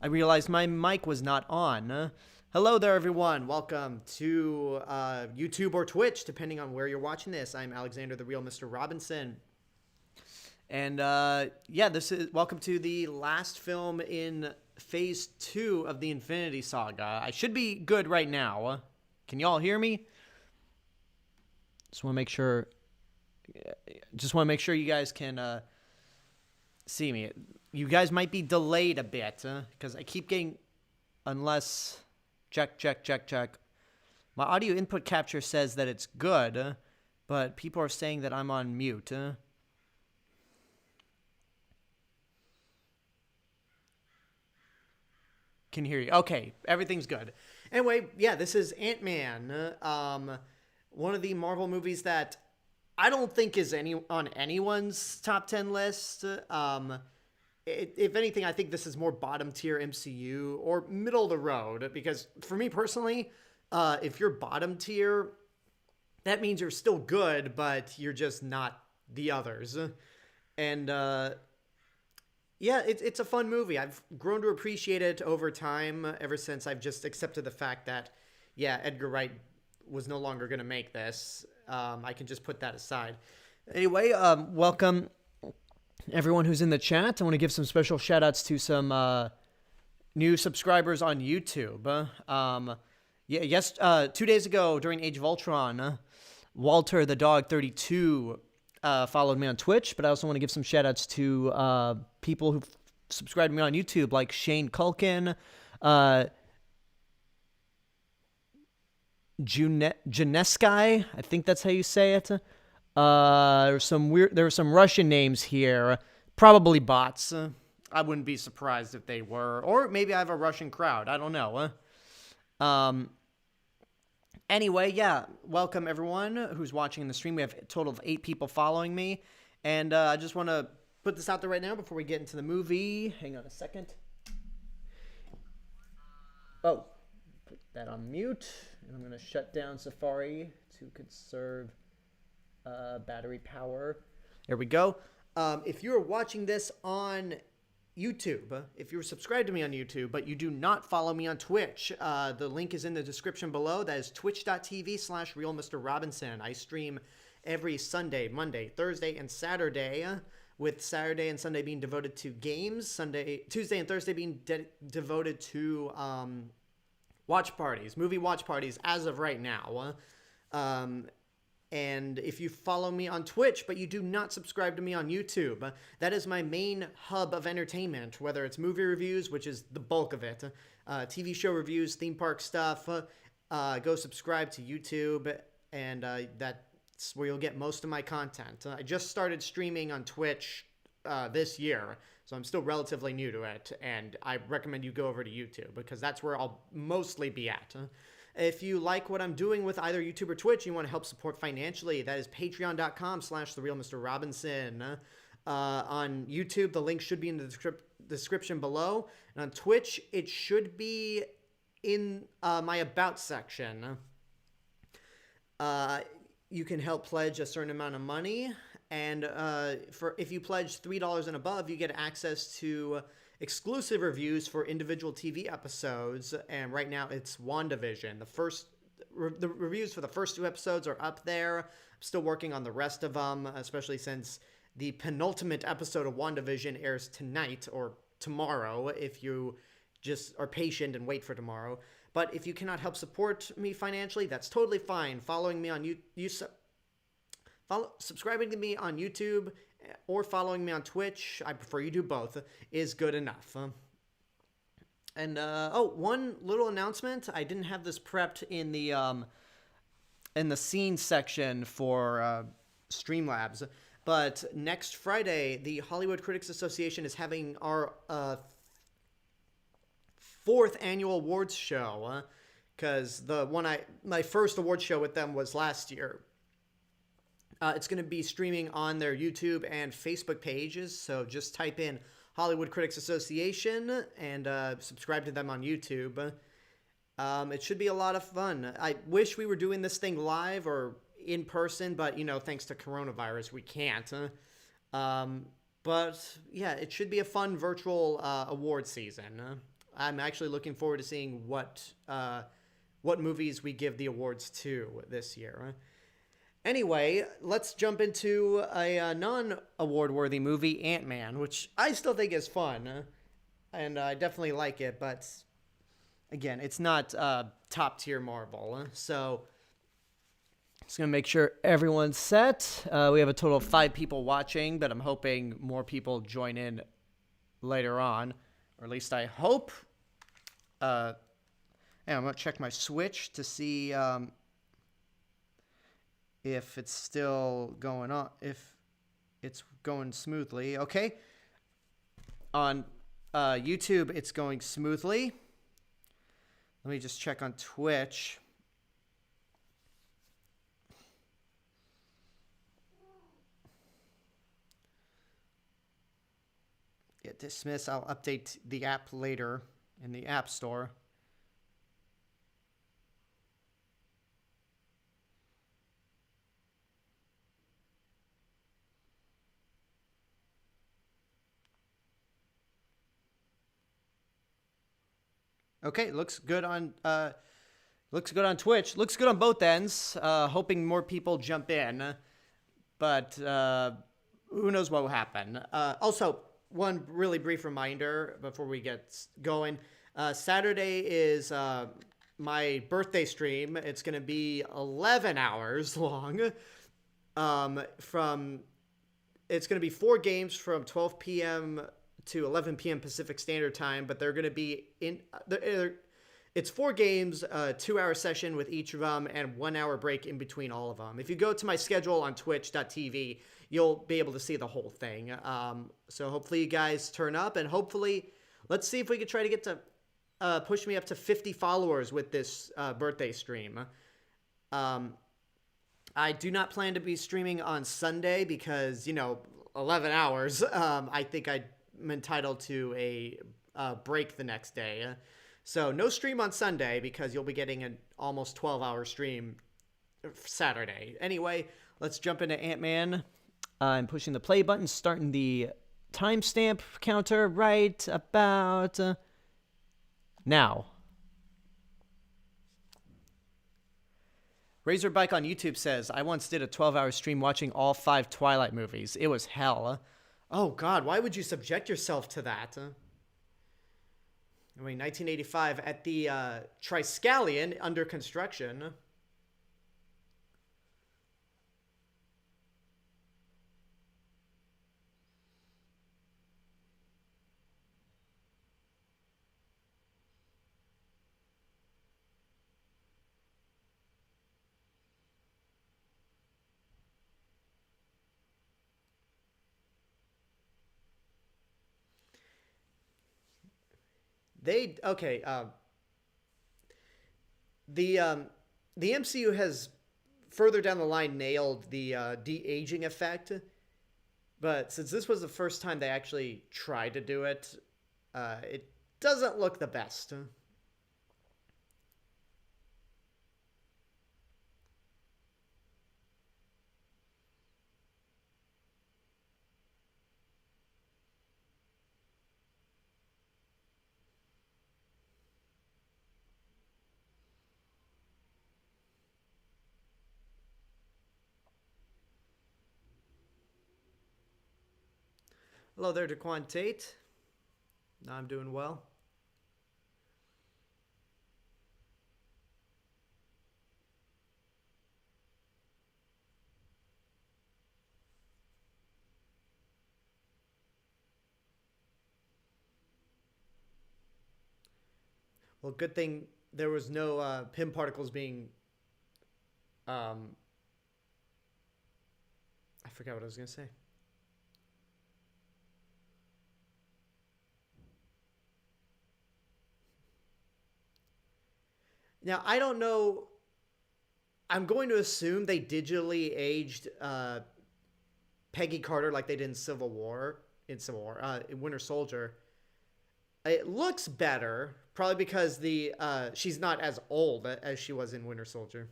I realized my mic was not on. Hello there, everyone. Welcome to YouTube or Twitch, depending on where you're watching this. I'm Alexander, the real Mr. Robinson. And welcome to the last film in Phase 2 of the Infinity Saga. I should be good right now. Can y'all hear me? Just want to make sure you guys can see me. You guys might be delayed a bit because I keep getting, unless, check. My audio input capture says that it's good, but people are saying that I'm on mute. Can hear you. Okay, everything's good. Anyway, yeah, this is Ant-Man, one of the Marvel movies that I don't think is on anyone's top 10 list. If anything, I think this is more bottom tier MCU or middle of the road, because for me personally, if you're bottom tier, that means you're still good, but you're just not the others. And it's a fun movie. I've grown to appreciate it over time, ever since I've just accepted the fact that, Edgar Wright was no longer going to make this. I can just put that aside. Anyway, welcome everyone who's in the chat. I want to give some special shout outs to some new subscribers on YouTube. 2 days ago during Age of Ultron, Walter the Dog 32 followed me on Twitch, but I also want to give some shout outs to people who subscribed to me on YouTube, like Shane Culkin, Junesky, I think that's how you say it. There were some Russian names here, probably bots. I wouldn't be surprised if they were, or maybe I have a Russian crowd. I don't know. Anyway, welcome everyone who's watching the stream. We have a total of 8 people following me, and I just want to put this out there right now before we get into the movie. Hang on a second. Oh, put that on mute, and I'm going to shut down Safari to conserve battery power. There we go. If you're watching this on YouTube, if you're subscribed to me on YouTube, but you do not follow me on Twitch, the link is in the description below. That is twitch.tv/realmrrobinson. I stream every Sunday, Monday, Thursday, and Saturday, with Saturday and Sunday being devoted to games, Tuesday and Thursday being devoted to watch parties, movie watch parties as of right now. And if you follow me on Twitch, but you do not subscribe to me on YouTube, that is my main hub of entertainment, whether it's movie reviews, which is the bulk of it, TV show reviews, theme park stuff. Go subscribe to YouTube, and that's where you'll get most of my content. I just started streaming on Twitch this year, so I'm still relatively new to it, and I recommend you go over to YouTube, because that's where I'll mostly be at. If you like what I'm doing with either YouTube or Twitch, you want to help support financially, that is patreon.com/therealmrrobinson. On YouTube, the link should be in the description below. And on Twitch, it should be in my About section. You can help pledge a certain amount of money. And if you pledge $3 and above, you get access to exclusive reviews for individual TV episodes, and right now it's WandaVision. The reviews for the first 2 episodes are up there. I'm still working on the rest of them, especially since the penultimate episode of WandaVision airs tonight or tomorrow, if you just are patient and wait for tomorrow. But if you cannot help support me financially, that's totally fine. Following me on subscribing to me on YouTube or following me on Twitch, I prefer you do both, is good enough. And one little announcement. I didn't have this prepped in the scene section for Streamlabs, but next Friday, the Hollywood Critics Association is having our 4th annual awards show, because my first awards show with them was last year. It's going to be streaming on their YouTube and Facebook pages, so just type in Hollywood Critics Association and subscribe to them on YouTube. It should be a lot of fun. I wish we were doing this thing live or in person, but, thanks to coronavirus, we can't. But, yeah, it should be a fun virtual award season. I'm actually looking forward to seeing what movies we give the awards to this year. Anyway, let's jump into a non-award-worthy movie, Ant-Man, which I still think is fun, and I definitely like it, but again, it's not top-tier Marvel. So, just going to make sure everyone's set. We have a total of 5 people watching, but I'm hoping more people join in later on, or at least I hope. And I'm going to check my Switch to see if it's still going on, if it's going smoothly. Okay. On YouTube, it's going smoothly. Let me just check on Twitch. Yeah, dismiss. I'll update the app later in the App Store. Okay, looks good on Twitch. Looks good on both ends. Hoping more people jump in, but who knows what will happen. Also, one really brief reminder before we get going. Saturday is my birthday stream. It's going to be 11 hours long. It's going to be 4 games from 12 p.m. to 11 p.m. Pacific Standard Time, but they're going to be it's 4 games, 2-hour session with each of them, and 1-hour break in between all of them. If you go to my schedule on twitch.tv, you'll be able to see the whole thing. So hopefully you guys turn up, and hopefully, let's see if we can try to get to push me up to 50 followers with this birthday stream. I do not plan to be streaming on Sunday because, 11 hours. I think I'm entitled to a break the next day. So no stream on Sunday because you'll be getting an almost 12-hour stream Saturday. Anyway, let's jump into Ant-Man. I'm pushing the play button, starting the timestamp counter right about now. Razorbike on YouTube says, I once did a 12-hour stream watching all 5 Twilight movies. It was hell. Oh, God, why would you subject yourself to that? 1985 at the Triskelion under construction. The MCU has further down the line nailed the de-aging effect, but since this was the first time they actually tried to do it, it doesn't look the best. Hello there, Daquan Tate. I'm doing well. Well, good thing there was no PIM particles being... I forgot what I was going to say. Now, I don't know. I'm going to assume they digitally aged Peggy Carter like they did in in Winter Soldier. It looks better, probably because she's not as old as she was in Winter Soldier.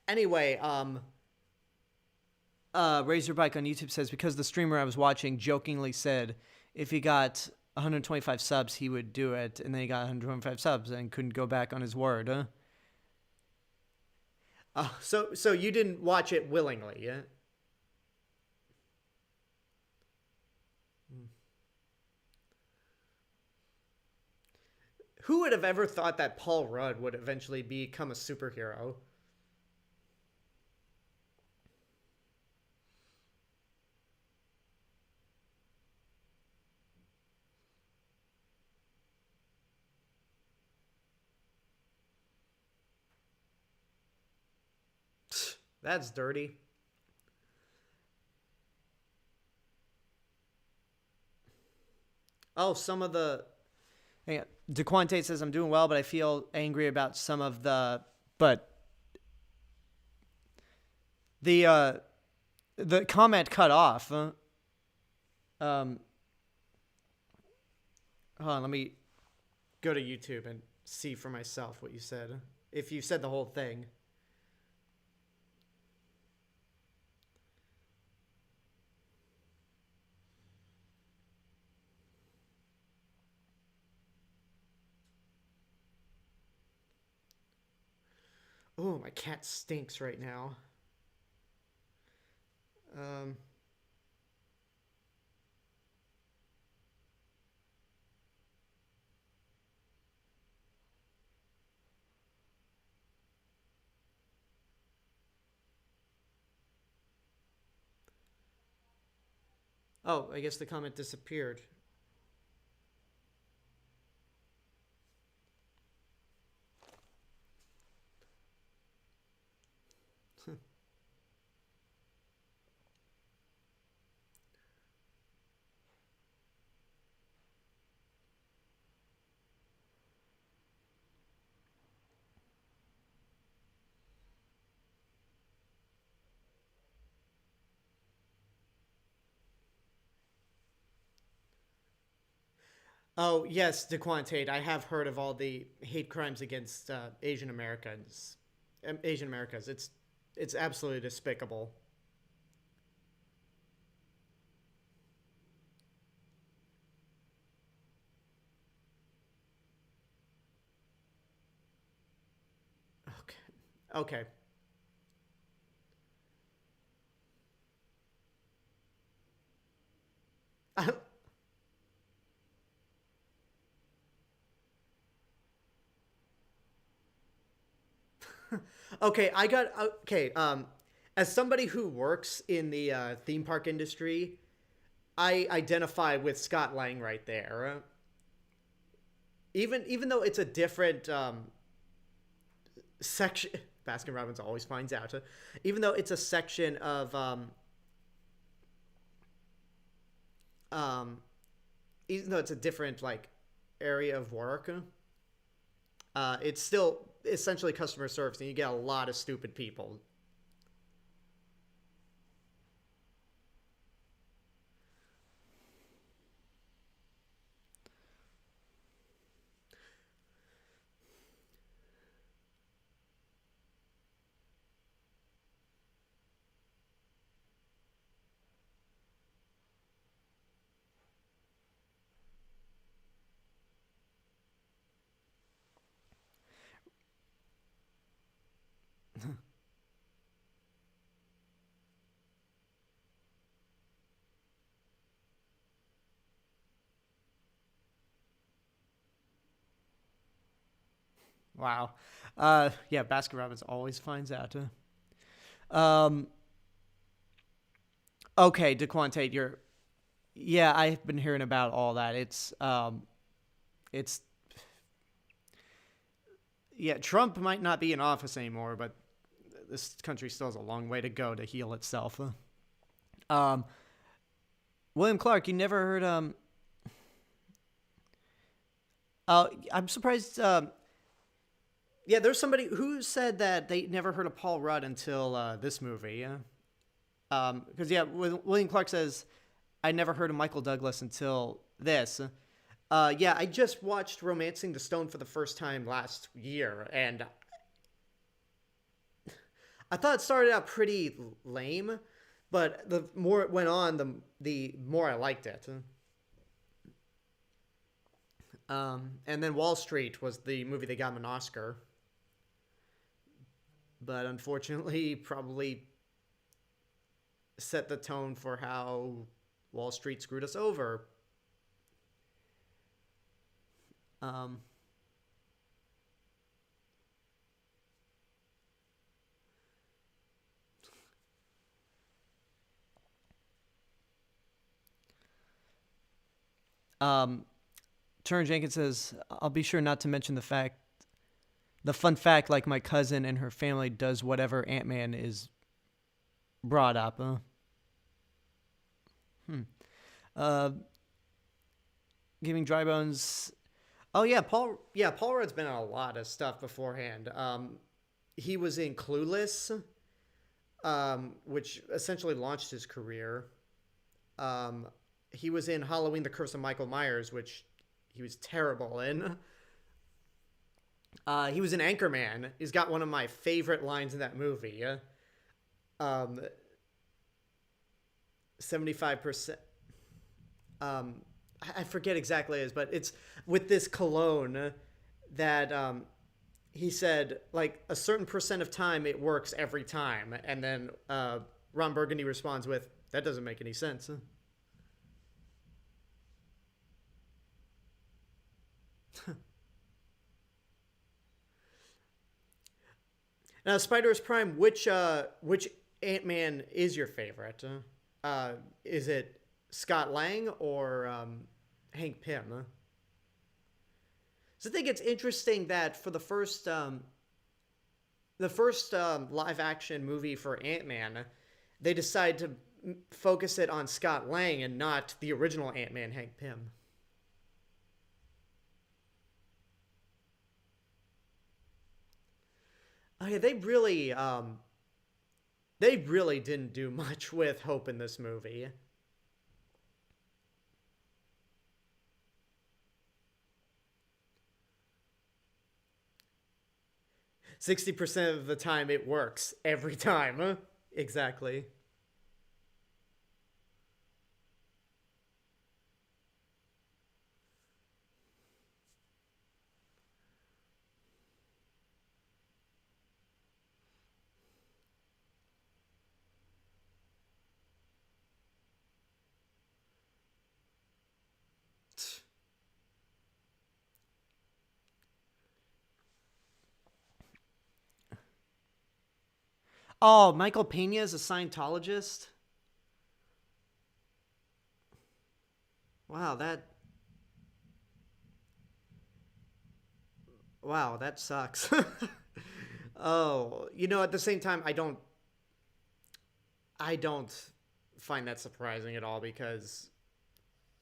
Anyway, Razorbike on YouTube says, because the streamer I was watching jokingly said if he got 125 subs, he would do it, and then he got 125 subs and couldn't go back on his word. So you didn't watch it willingly, yeah? Who would have ever thought that Paul Rudd would eventually become a superhero? That's dirty. Oh, some of the... Hang on. DeQuante says, I'm doing well, but I feel angry about some of the... But... The comment cut off. Hold on, let me go to YouTube and see for myself what you said. If you said the whole thing. Oh, my cat stinks right now. Oh, I guess the comment disappeared. Oh, yes, DeQuantate. I have heard of all the hate crimes against Asian Americans. Asian Americans. It's absolutely despicable. Okay. Okay. As somebody who works in the theme park industry, I identify with Scott Lang right there. Even though it's a different section, Baskin Robbins always finds out. Even though it's a section of even though it's a different like area of work, it's still essentially customer service, and you get a lot of stupid people. Wow. Yeah, Baskin Robbins always finds out. Um, okay, DeQuante, yeah, I've been hearing about all that. It's, yeah, Trump might not be in office anymore, but this country still has a long way to go to heal itself. Um, William Clark, you never heard, I'm surprised, yeah, there's somebody who said that they never heard of Paul Rudd until this movie. Because, yeah, William Clark says, I never heard of Michael Douglas until this. Yeah, I just watched Romancing the Stone for the first time last year, and I thought it started out pretty lame, But the more it went on, the more I liked it. And then Wall Street was the movie that got him an Oscar. But unfortunately, probably set the tone for how Wall Street screwed us over. Um, um, Turner Jenkins says, I'll be sure not to mention the fun fact, like my cousin and her family does whatever Ant-Man is brought up. Uh, Giving Dry Bones. Oh yeah, Paul. Yeah, Paul Rudd's been in a lot of stuff beforehand. He was in Clueless, which essentially launched his career. He was in Halloween: The Curse of Michael Myers, which he was terrible in. He was in Anchorman. He's got one of my favorite lines in that movie. 75%. I forget exactly what it is, but it's with this cologne that he said, like, a certain percent of time it works every time. And then Ron Burgundy responds with, that doesn't make any sense. Now, Spider-Verse Prime, which Ant-Man is your favorite? Is it Scott Lang or Hank Pym? So I think it's interesting that for the first live action movie for Ant-Man, they decide to focus it on Scott Lang and not the original Ant-Man, Hank Pym. Oh yeah, they really didn't do much with Hope in this movie. 60% of the time it works every time. Exactly. Oh, Michael Peña is a Scientologist? Wow, that sucks. Oh, at the same time I don't find that surprising at all because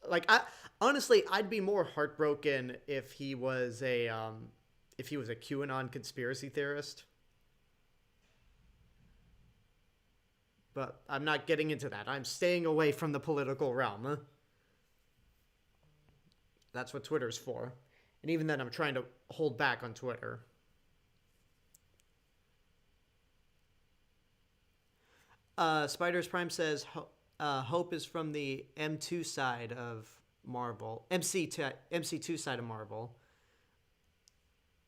like I honestly I'd be more heartbroken if he was a QAnon conspiracy theorist. But I'm not getting into that. I'm staying away from the political realm. That's what Twitter's for. And even then, I'm trying to hold back on Twitter. Spiders Prime says Hope is from the M2 side of Marvel. MC2 side of Marvel.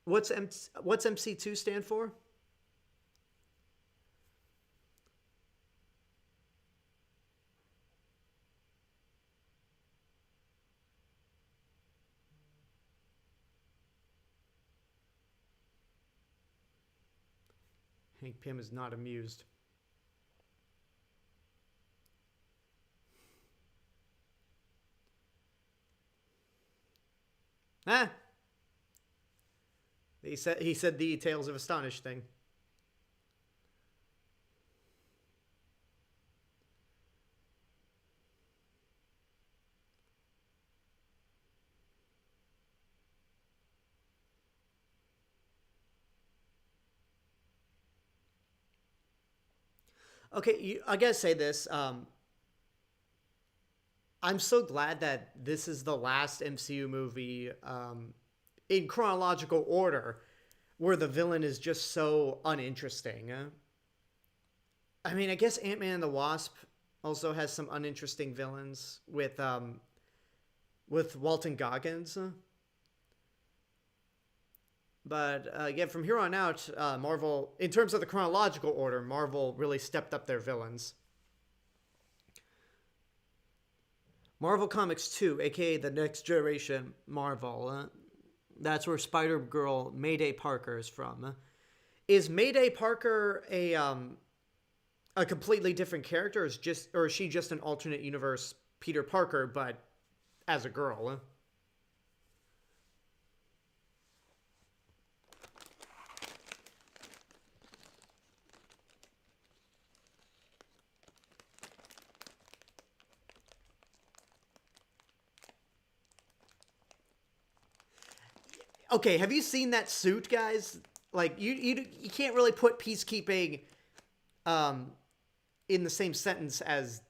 What's MC2 stand for? Hank Pym is not amused. Ah! He said the Tales of Astonish thing. Okay, I gotta say this. I'm so glad that this is the last MCU movie in chronological order where the villain is just so uninteresting. I mean, I guess Ant-Man and the Wasp Also has some uninteresting villains with Walton Goggins. But yeah, from here on out, Marvel, in terms of the chronological order, Marvel really stepped up their villains. Marvel Comics 2, aka the Next Generation Marvel. That's where Spider-Girl Mayday Parker is from. Is Mayday Parker a completely different character, or is she just an alternate universe Peter Parker, but as a girl? Okay, have you seen that suit, guys? Like you can't really put peacekeeping um in the same sentence as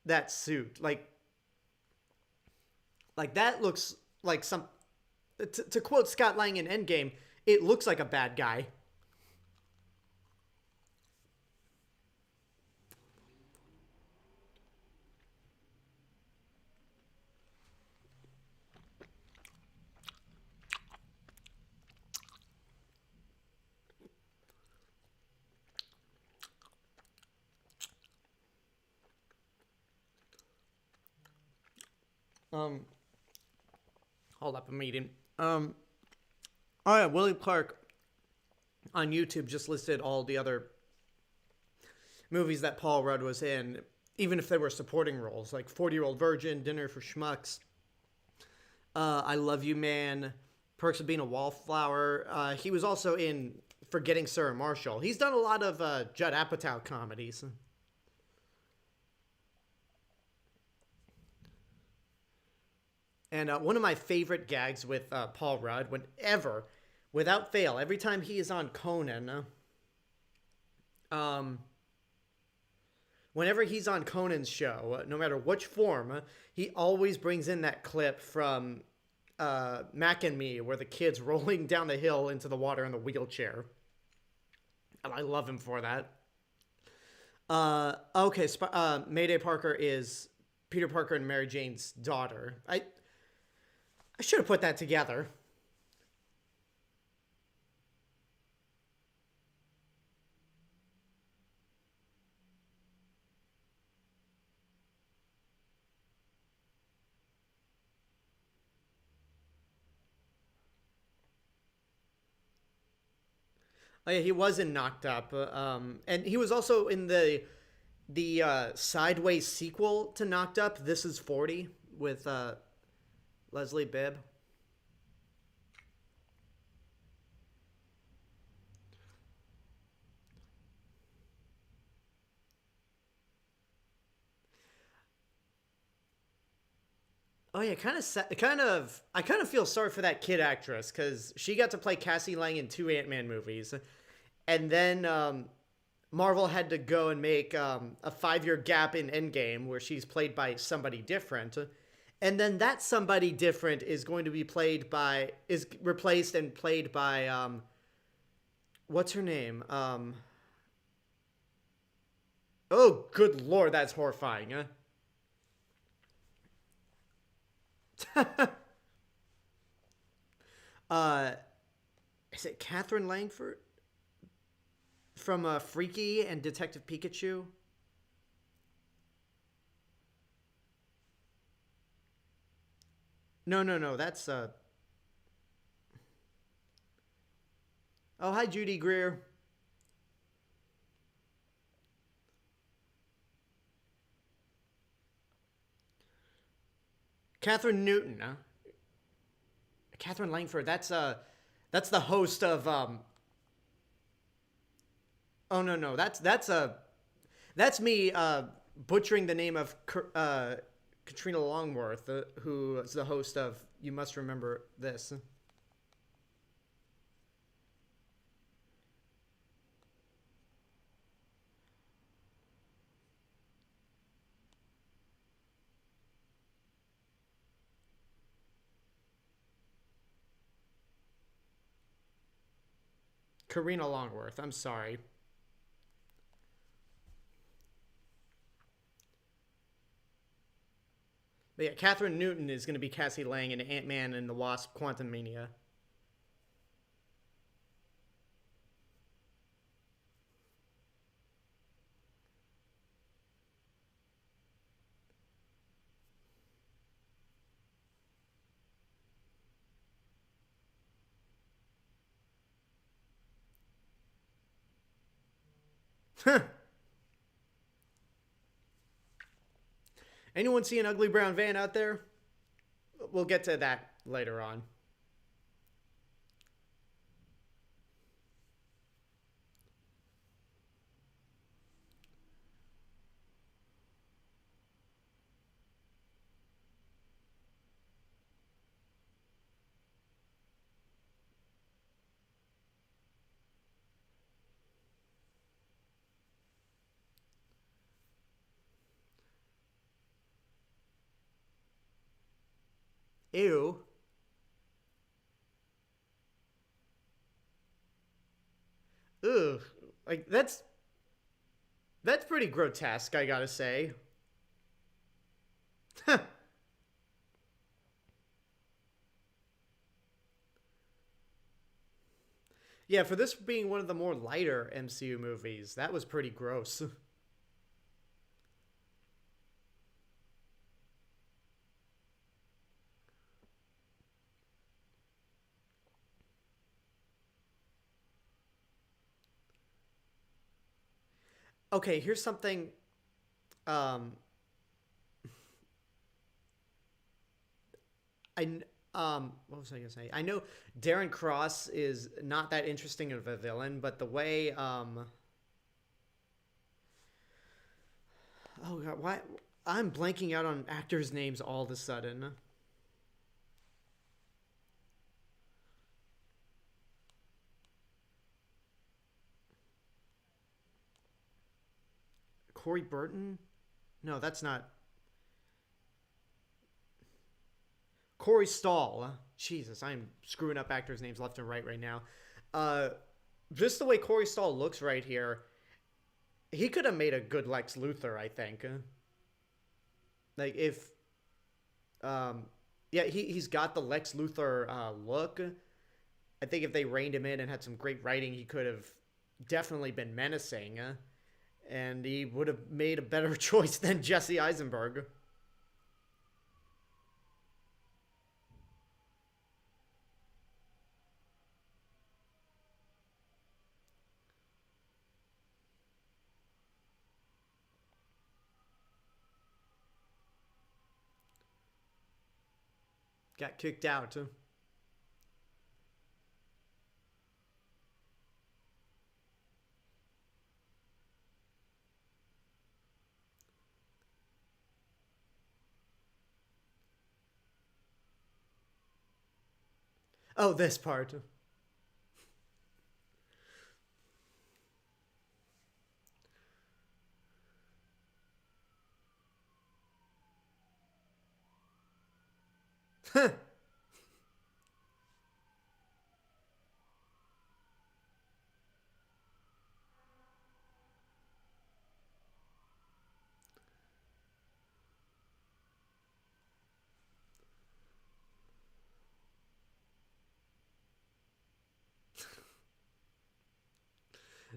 that suit. Like that looks like some to quote Scott Lang in Endgame, it looks like a bad guy. Um Hold up, I'm eating. Oh yeah, William Clark on YouTube just listed all the other movies that Paul Rudd was in, even if they were supporting roles, like 40-Year-Old Virgin, Dinner for Schmucks, I Love You Man, Perks of Being a Wallflower. He was also in Forgetting Sarah Marshall. He's done a lot of Judd Apatow comedies. And one of my favorite gags with Paul Rudd, without fail, every time he is on Conan, um, whenever he's on Conan's show, no matter which form, he always brings in that clip from Mac and Me, where the kid's rolling down the hill into the water in the wheelchair. And I love him for that. Okay, Mayday Parker is Peter Parker and Mary Jane's daughter. I should have put that together. Oh yeah, he was in Knocked Up, and he was also in the sideways sequel to Knocked Up. This is 40 with Leslie Bibb. Oh yeah, I kind of feel sorry for that kid actress because she got to play Cassie Lang in two Ant-Man movies, and then Marvel had to go and make a 5-year gap in Endgame where she's played by somebody different, and then that somebody different is going to be is replaced and played by what's her name? Oh, good lord, that's horrifying. uh, is it Katherine Langford from Freaky and Detective Pikachu? No, no, no. That's Oh, hi, Judy Greer. Catherine Newton. Huh? Katherine Langford. That's the host of Oh no, no. That's me butchering the name of Katrina Longworth, who is the host of You Must Remember This. Karina Longworth. I'm sorry. But yeah, Catherine Newton is going to be Cassie Lang in Ant-Man and the Wasp: Quantumania. Anyone see an ugly brown van out there? We'll get to that later on. Ew. Ugh. Like, that's pretty grotesque, I gotta say. Yeah, for this being one of the more lighter MCU movies, that was pretty gross. Okay, here's something. Um, what was I gonna say? I know Darren Cross is not that interesting of a villain, but the way, oh god, why? I'm blanking out on actors' names all of a sudden. Corey Burton? No, that's not. Corey Stoll. Jesus, I'm screwing up actors' names left and right now. Uh, just the way Corey Stoll looks right here, he could have made a good Lex Luthor, I think. Like if, yeah, he's got the Lex Luthor look. I think if they reined him in and had some great writing, he could have definitely been menacing, and he would have made a better choice than Jesse Eisenberg. Got kicked out. Oh, this part.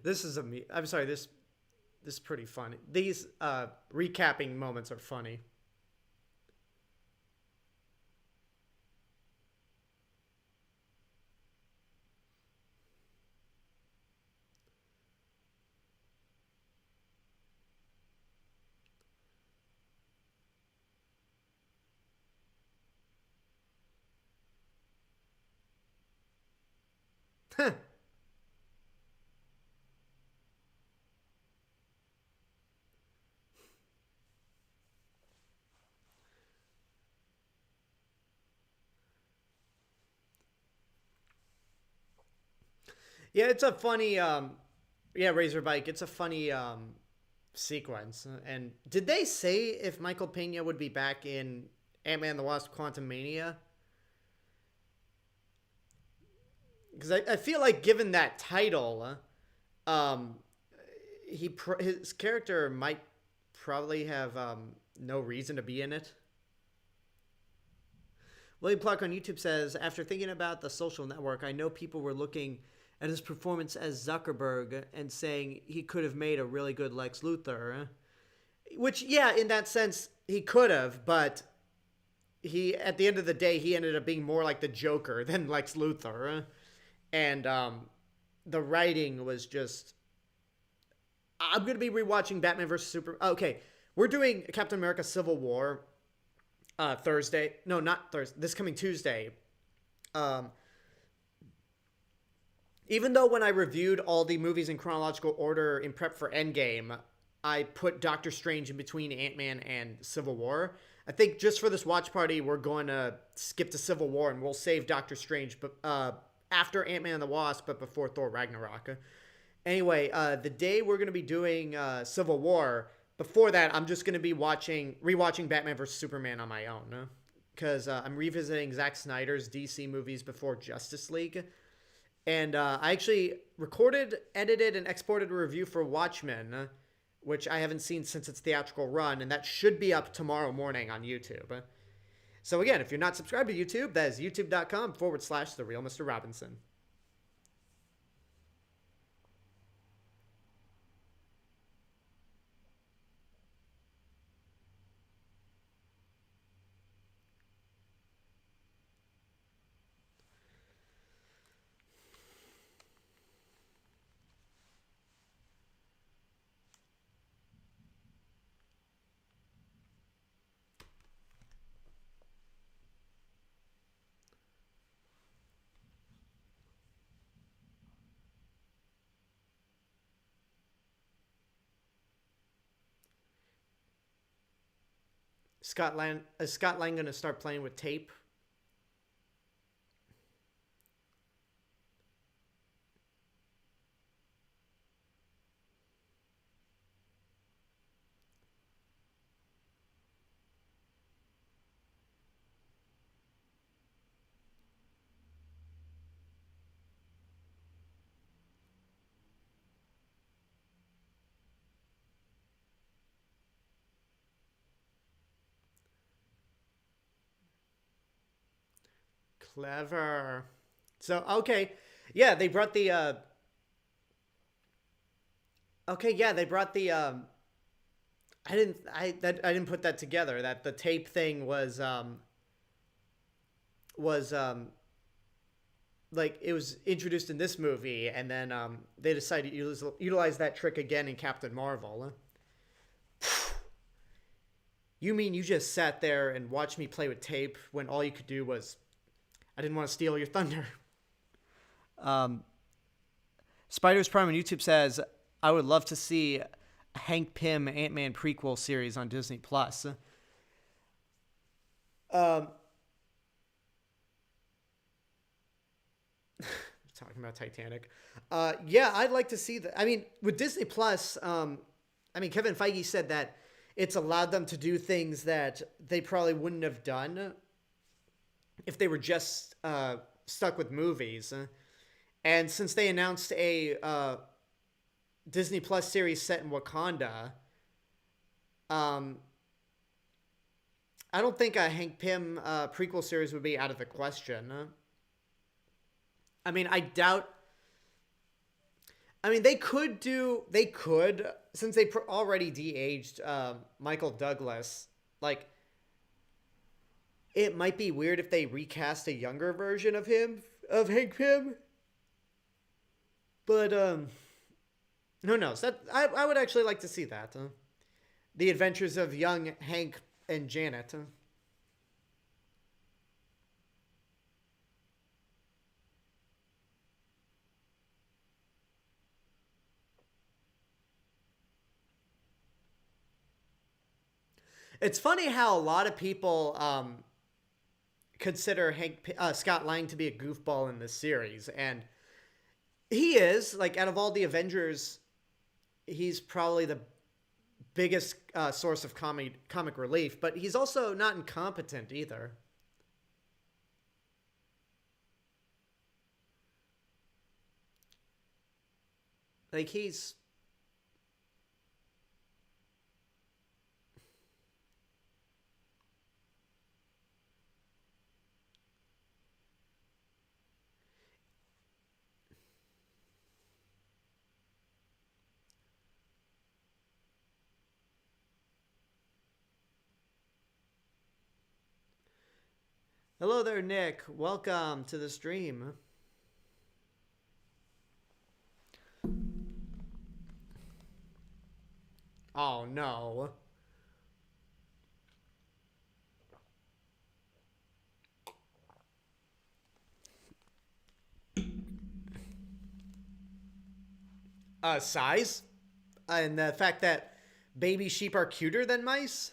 This is a me. I'm sorry. This is pretty funny. These recapping moments are funny. Yeah, it's a funny. Yeah, Razorback. It's a funny sequence. And did they say if Michael Pena would be back in Ant-Man and the Wasp: Quantumania? Because I feel like given that title, um, his character might probably have no reason to be in it. William Clark on YouTube says, after thinking about The Social Network, I know people were looking at his performance as Zuckerberg and saying he could have made a really good Lex Luthor. Which, yeah, in that sense, he could have, but he, at the end of the day, he ended up being more like the Joker than Lex Luthor. And the writing was just... I'm going to be rewatching Batman vs. Superman. Okay, we're doing Captain America Civil War Thursday. No, not Thursday. This coming Tuesday. Even though when I reviewed all the movies in chronological order in prep for Endgame, I put Doctor Strange in between Ant-Man and Civil War, I think just for this watch party, we're going to skip to Civil War and we'll save Doctor Strange after Ant-Man and the Wasp, but before Thor Ragnarok. Anyway, the day we're going to be doing Civil War, before that, I'm just going to be rewatching Batman vs. Superman on my own. Because I'm revisiting Zack Snyder's DC movies before Justice League. And I actually recorded, edited, and exported a review for Watchmen, which I haven't seen since its theatrical run, and that should be up tomorrow morning on YouTube. So again, if you're not subscribed to YouTube, that is youtube.com/The Real Mr. Robinson. Is Scott Lang going to start playing with tape? Clever. So, okay. Yeah, they brought the, okay, yeah, they brought the, I didn't put that together, that the tape thing was, like, it was introduced in this movie, and then, they decided to utilize that trick again in Captain Marvel. You mean you just sat there and watched me play with tape when all you could do was... I didn't want to steal your thunder. Spiders Prime on YouTube says, I would love to see a Hank Pym Ant-Man prequel series on Disney+. Talking about Titanic. Yeah, I'd like to see that. I mean, with Disney+, Kevin Feige said that it's allowed them to do things that they probably wouldn't have done if they were just stuck with movies. And since they announced a Disney Plus series set in Wakanda, I don't think a Hank Pym prequel series would be out of the question. I mean, I doubt... I mean, they could, since they already de-aged Michael Douglas, like... It might be weird if they recast a younger version of him, of Hank Pym. But, who knows? I would actually like to see that. The adventures of young Hank and Janet. It's funny how a lot of people... consider Scott Lang to be a goofball in this series, and he is. Like, out of all the Avengers, he's probably the biggest source of comic relief, but he's also not incompetent either. Like, he's... Hello there, Nick. Welcome to the stream. Oh, no. Size? And the fact that baby sheep are cuter than mice?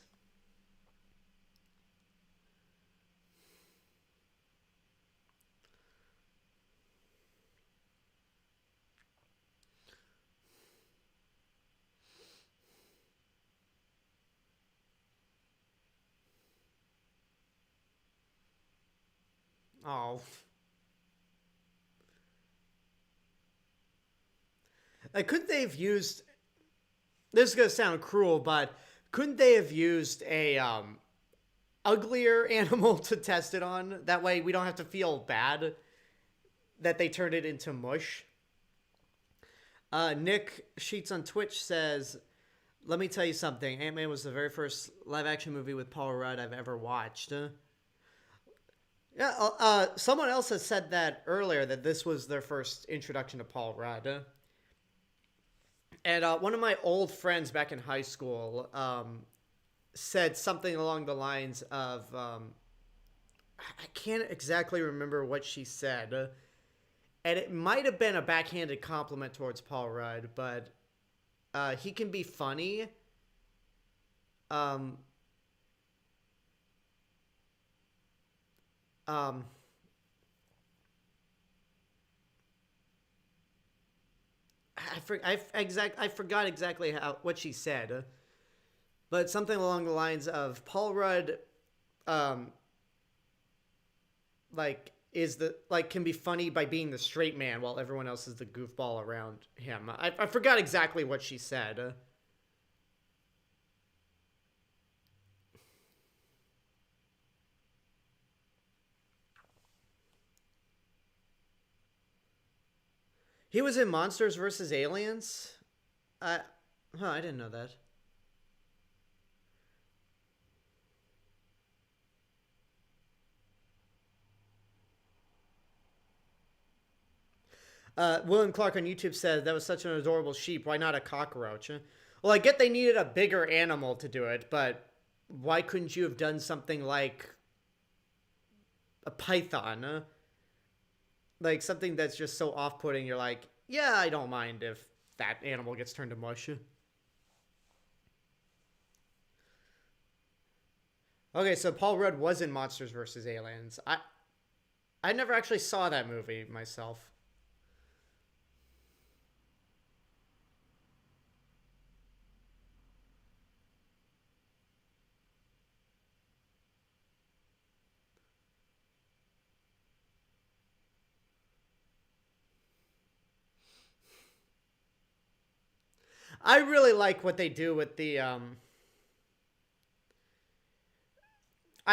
Oh. Like, couldn't they have used... This is going to sound cruel, but couldn't they have used a uglier animal to test it on? That way we don't have to feel bad that they turned it into mush. Nick Sheets on Twitch says, let me tell you something. Ant-Man was the very first live-action movie with Paul Rudd I've ever watched. Yeah, someone else has said that earlier, that this was their first introduction to Paul Rudd. And one of my old friends back in high school said something along the lines of, I can't exactly remember what she said, and it might have been a backhanded compliment towards Paul Rudd, but he can be funny. I forgot exactly what she said, but something along the lines of Paul Rudd, can be funny by being the straight man while everyone else is the goofball around him. I forgot exactly what she said. He was in Monsters vs. Aliens? I didn't know that. William Clark on YouTube said, that was such an adorable sheep. Why not a cockroach? Well, I get they needed a bigger animal to do it, but why couldn't you have done something like a python? Like something that's just so off-putting, you're like, yeah, I don't mind if that animal gets turned to mush. Okay, so Paul Rudd was in Monsters vs. Aliens. I never actually saw that movie myself. I really like what they do with the I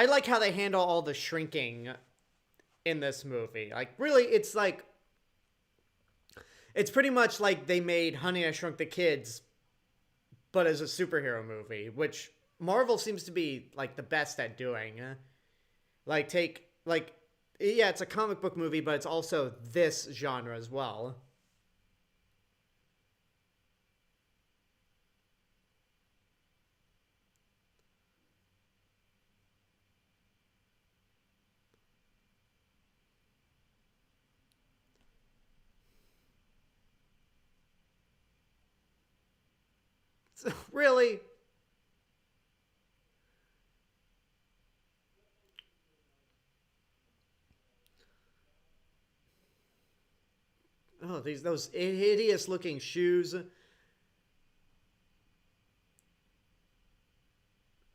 like how they handle all the shrinking in this movie. Like, really, it's like, it's pretty much like they made Honey, I Shrunk the Kids, but as a superhero movie, which Marvel seems to be like the best at doing. Yeah, it's a comic book movie, but it's also this genre as well. Really? Oh, those hideous looking shoes.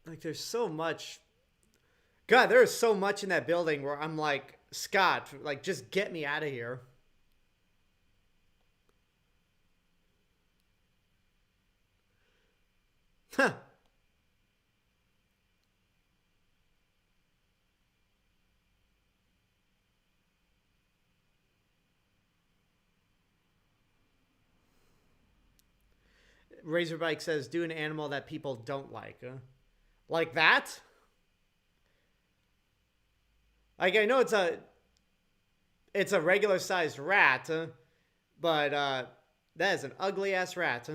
Like, there's so much. God, there is so much in that building where I'm like, Scott, like, just get me out of here. Huh. Razorbike says, do an animal that people don't like. Like that? Like I know it's a regular sized rat, but that is an ugly ass rat.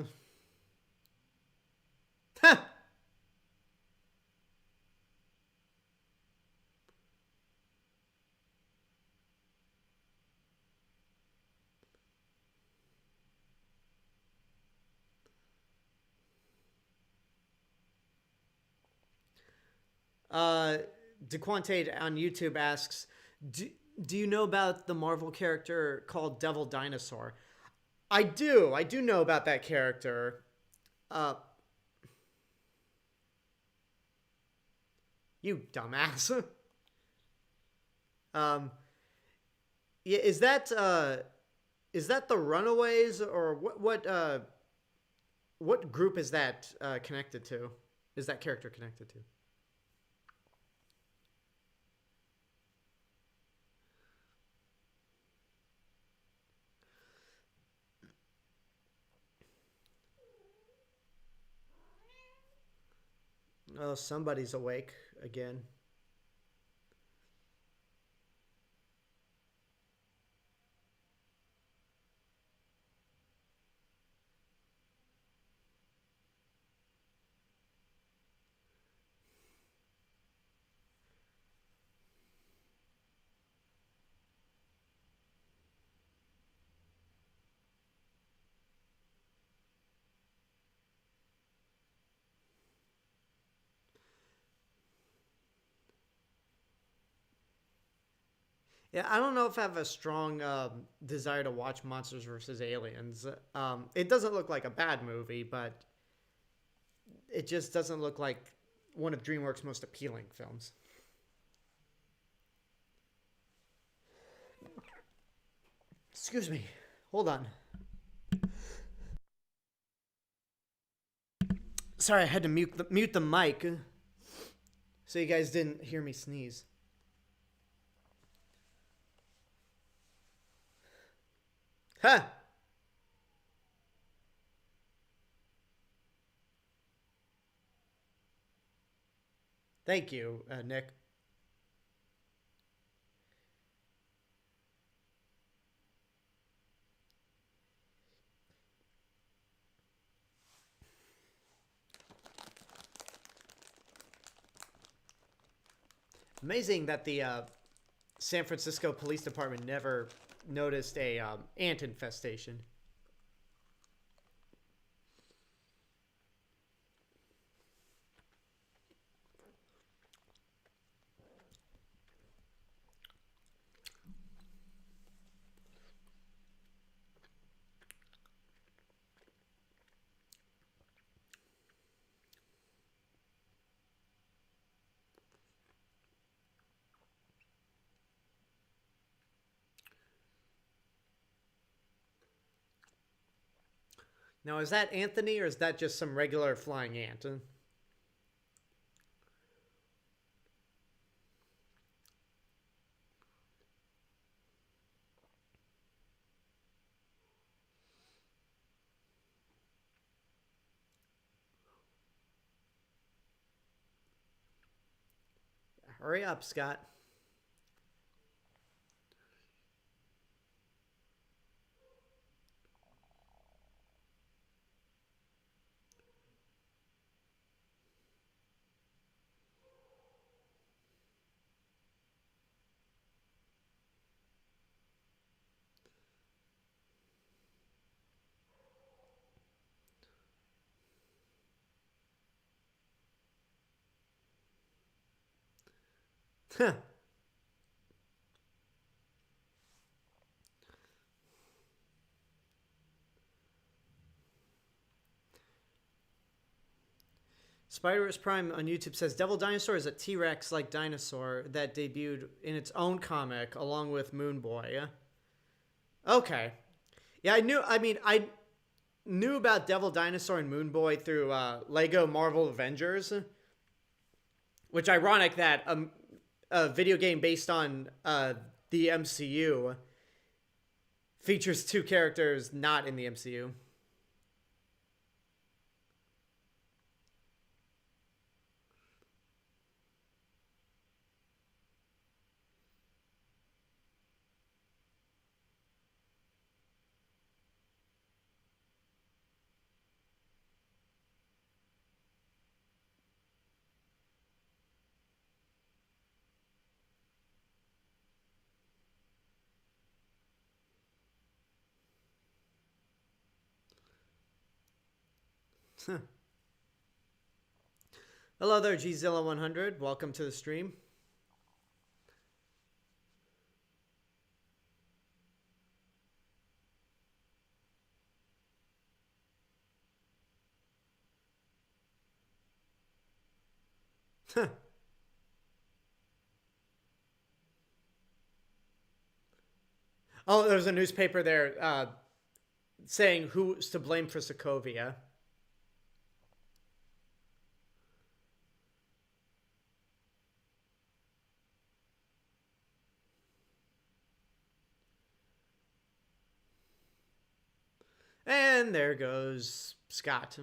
uh, DeQuante on YouTube asks, do, do you know about the Marvel character called Devil Dinosaur? I do. I do know about that character. Uh, you dumbass. um, yeah, is that the Runaways or what group is that connected to? Is that character connected to? Oh, somebody's awake again. Yeah, I don't know if I have a strong desire to watch Monsters vs. Aliens. It doesn't look like a bad movie, but it just doesn't look like one of DreamWorks' most appealing films. Excuse me. Hold on. Sorry, I had to mute the mic so you guys didn't hear me sneeze. Huh. Thank you, Nick. Amazing that the San Francisco Police Department never noticed a ant infestation. Now, is that Anthony or is that just some regular flying ant? Hurry up, Scott. Spider-Verse Prime on YouTube says Devil Dinosaur is a T-Rex like dinosaur that debuted in its own comic along with Moon Boy. Okay. Yeah, I knew about Devil Dinosaur and Moon Boy through Lego Marvel Avengers, which ironic that a video game based on the MCU features two characters not in the MCU. Hello there, Gzilla100. Welcome to the stream. Oh, there's a newspaper there saying who's to blame for Sokovia. And there goes Scott.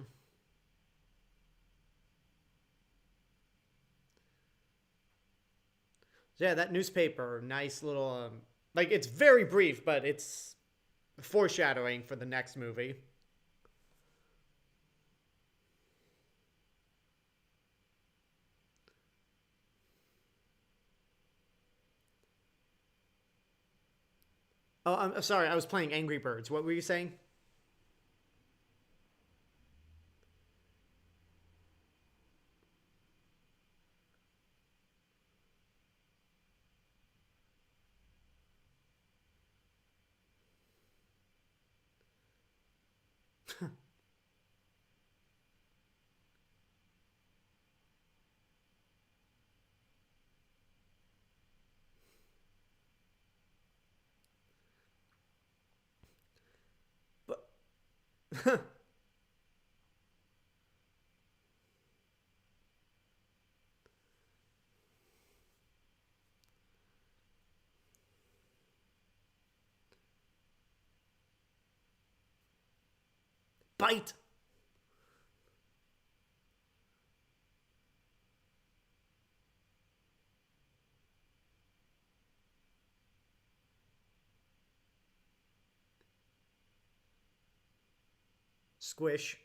Yeah, that newspaper, nice little, like, it's very brief, but it's foreshadowing for the next movie. Oh, I'm sorry, I was playing Angry Birds. What were you saying? But bite. Squish.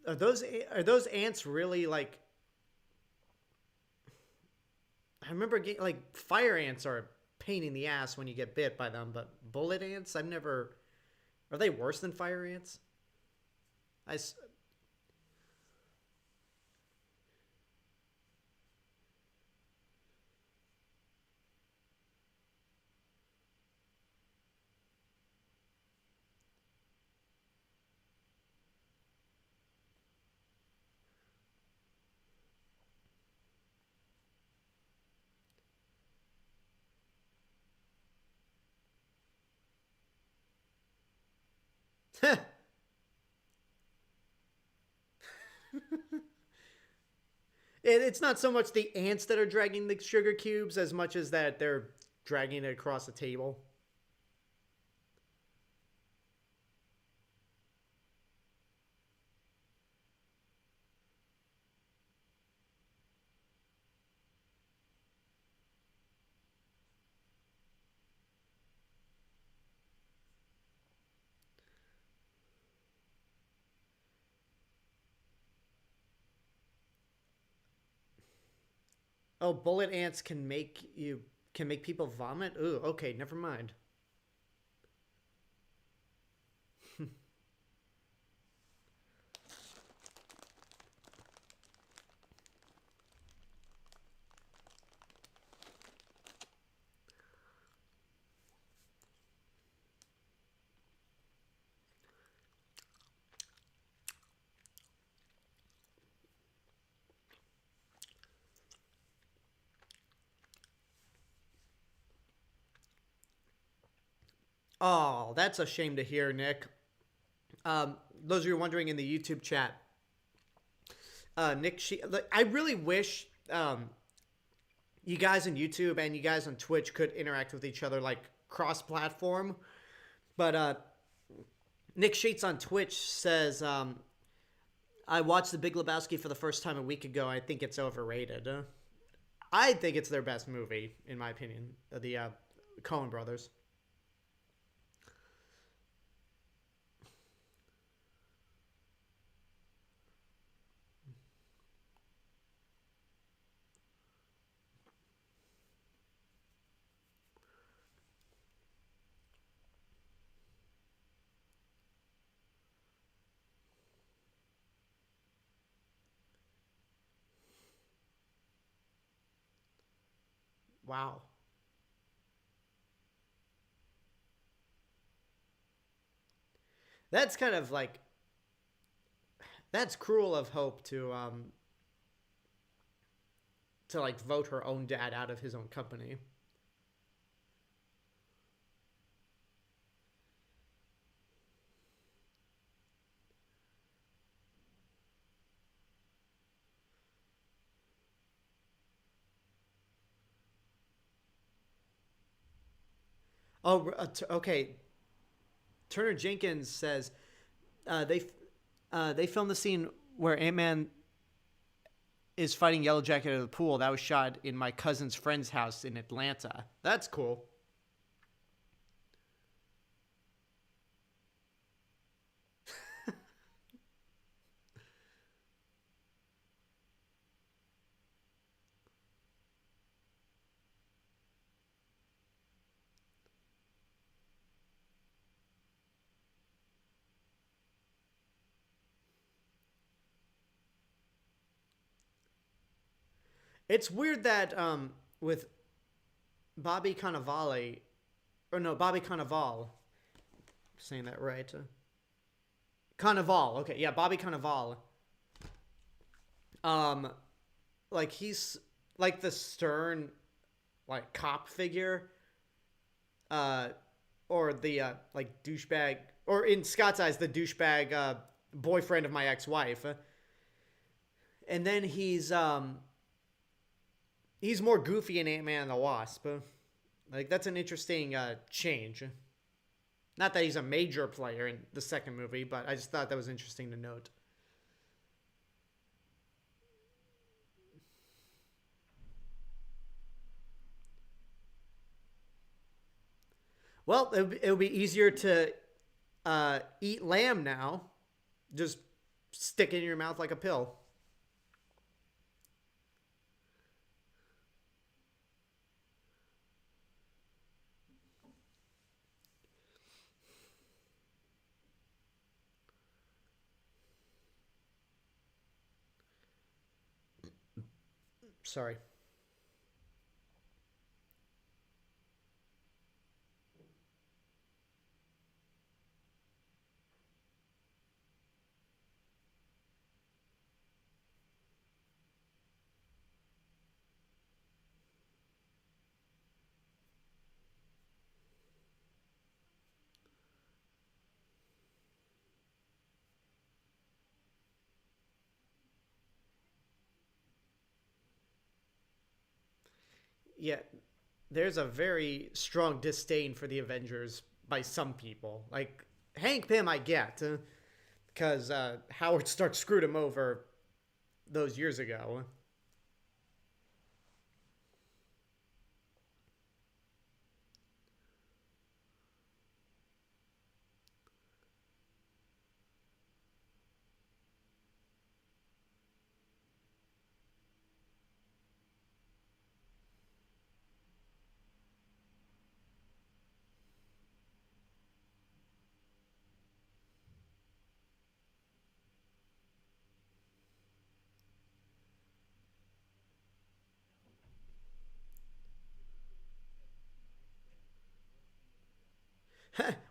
Are those ants really like? I remember getting like fire ants are a pain in the ass when you get bit by them, but bullet ants, I've never. Are they worse than fire ants? I. It's not so much the ants that are dragging the sugar cubes as much as that they're dragging it across the table. Oh, bullet ants can make people vomit? Ooh, okay, never mind. Oh, that's a shame to hear, Nick. Those of you wondering in the YouTube chat, Nick, I really wish you guys on YouTube and you guys on Twitch could interact with each other like cross-platform. But Nick Sheets on Twitch says, I watched The Big Lebowski for the first time a week ago. I think it's overrated. I think it's their best movie, in my opinion. The Coen brothers. Wow. That's kind of like, that's cruel of Hope to like vote her own dad out of his own company. Oh, okay. Turner Jenkins says they filmed the scene where Ant-Man is fighting Yellow Jacket at the pool. That was shot in my cousin's friend's house in Atlanta. That's cool. It's weird that with Bobby Cannavale, or no, Bobby Cannavale, saying that right. Cannavale, okay, yeah, Bobby Cannavale. Um, like he's like the stern, like cop figure, uh, or the like douchebag, or in Scott's eyes, the douchebag boyfriend of my ex-wife. And then he's more goofy in Ant-Man and the Wasp. Like, that's an interesting change. Not that he's a major player in the second movie, but I just thought that was interesting to note. Well, it'll be easier to eat lamb now. Just stick it in your mouth like a pill. Sorry. Yeah, there's a very strong disdain for the Avengers by some people. Like, Hank Pym, I get, because Howard Stark screwed him over those years ago.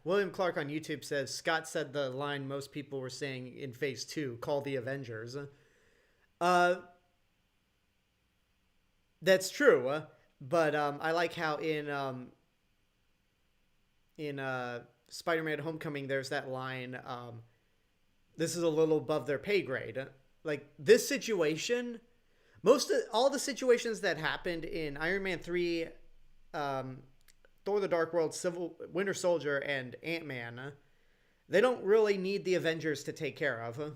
William Clark on YouTube says Scott said the line most people were saying in Phase 2, call the Avengers. Uh, that's true. But I like how in Spider-Man: Homecoming, there's that line. This is a little above their pay grade. Like this situation, all the situations that happened in Iron Man 3, Thor: The Dark World, Winter Soldier, and Ant-Man, They don't really need the Avengers to take care of. Huh?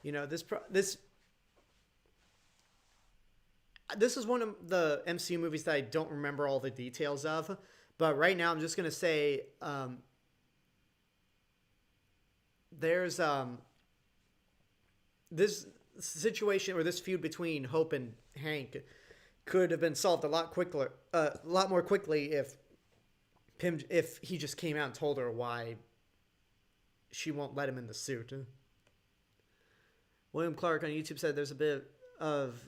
You know, this is one of the MCU movies that I don't remember all the details of, but right now I'm just gonna say there's this situation or this feud between Hope and Hank could have been solved a lot more quickly if if he just came out and told her why she won't let him in the suit. William Clark on YouTube said there's a bit of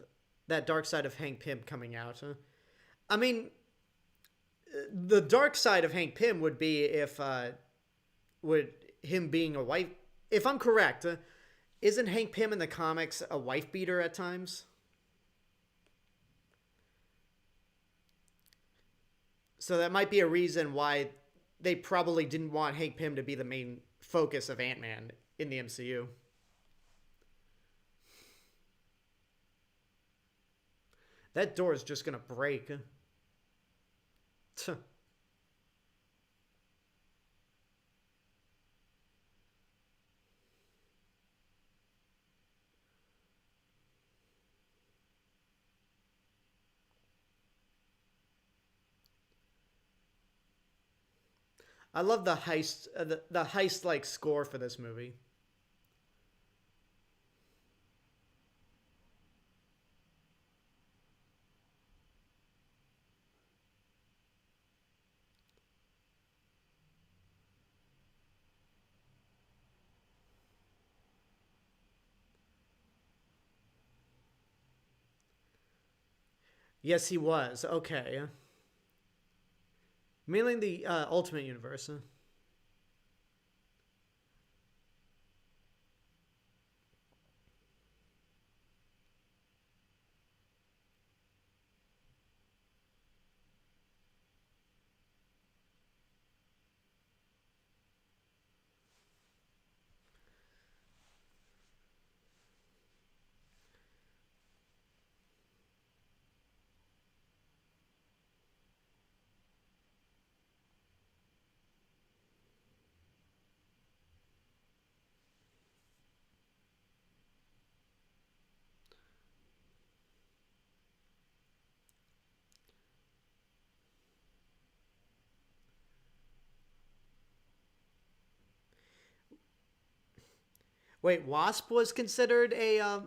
that dark side of Hank Pym coming out. I mean, the dark side of Hank Pym would be if would him being a wife. If I'm correct, isn't Hank Pym in the comics a wife beater at times? So that might be a reason why they probably didn't want Hank Pym to be the main focus of Ant-Man in the MCU. That door is just gonna break. I love the heist, the heist like score for this movie. Yes, he was. Okay. Mainly the Ultimate Universe. Wait, Wasp was considered a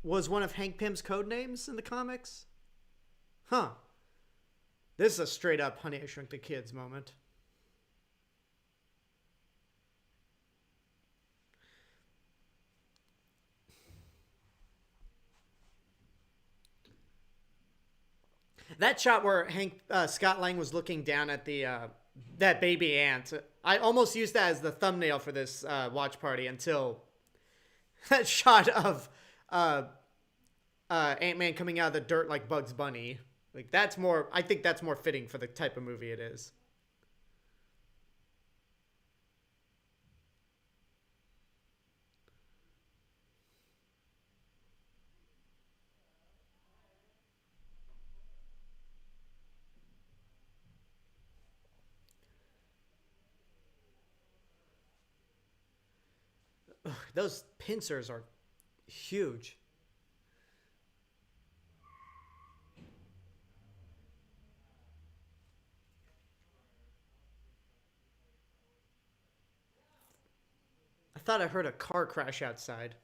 was one of Hank Pym's code names in the comics? Huh. This is a straight up Honey I Shrunk the Kids moment. That shot where Hank Scott Lang was looking down at the that baby ant. I almost used that as the thumbnail for this watch party until that shot of Ant-Man coming out of the dirt like Bugs Bunny. Like that's more. I think that's more fitting for the type of movie it is. Ugh, those pincers are huge. I thought I heard a car crash outside.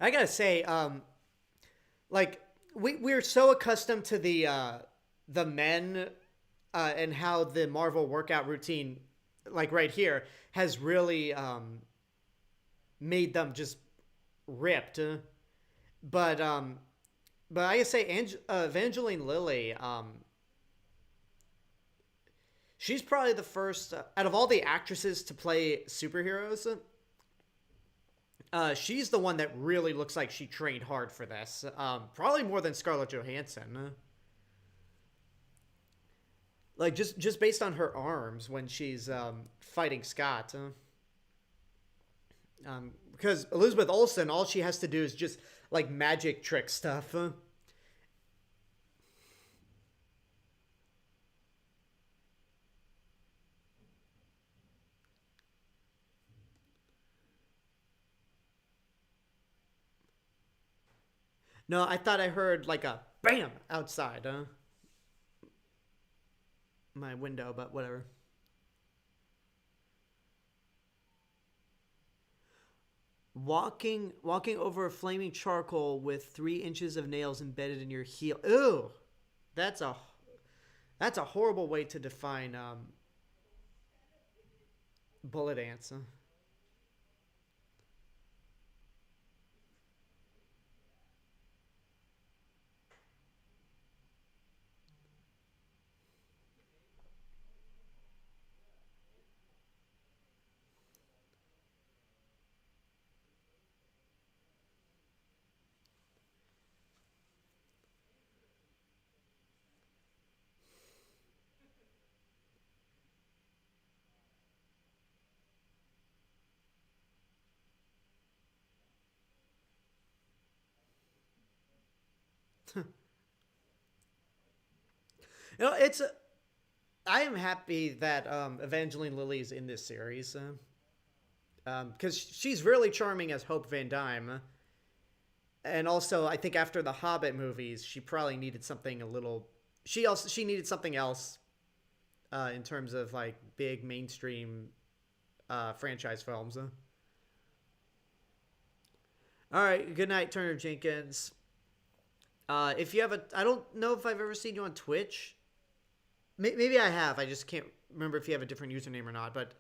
I gotta say, like we're so accustomed to the men and how the Marvel workout routine, like right here, has really made them just ripped. But I gotta say, Evangeline Lilly, she's probably the first out of all the actresses to play superheroes. She's the one that really looks like she trained hard for this. Probably more than Scarlett Johansson. Like just based on her arms when she's fighting Scott. Because Elizabeth Olsen, all she has to do is just like magic trick stuff. No, I thought I heard like a bam outside my window, but whatever. Walking over a flaming charcoal with 3 inches of nails embedded in your heel. Ew, that's a that's a horrible way to define bullet ants. It's. I am happy that Evangeline Lilly's in this series because she's really charming as Hope Van Dyne. And also, I think after the Hobbit movies, she probably needed something a little. She needed something else in terms of like big mainstream franchise films. All right, good night, Turner Jenkins. If you have I don't know if I've ever seen you on Twitch. Maybe I have. I just can't remember if you have a different username or not. But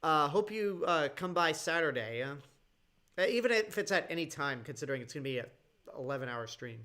hope you come by Saturday. Even if it's at any time, considering it's going to be a 11-hour stream.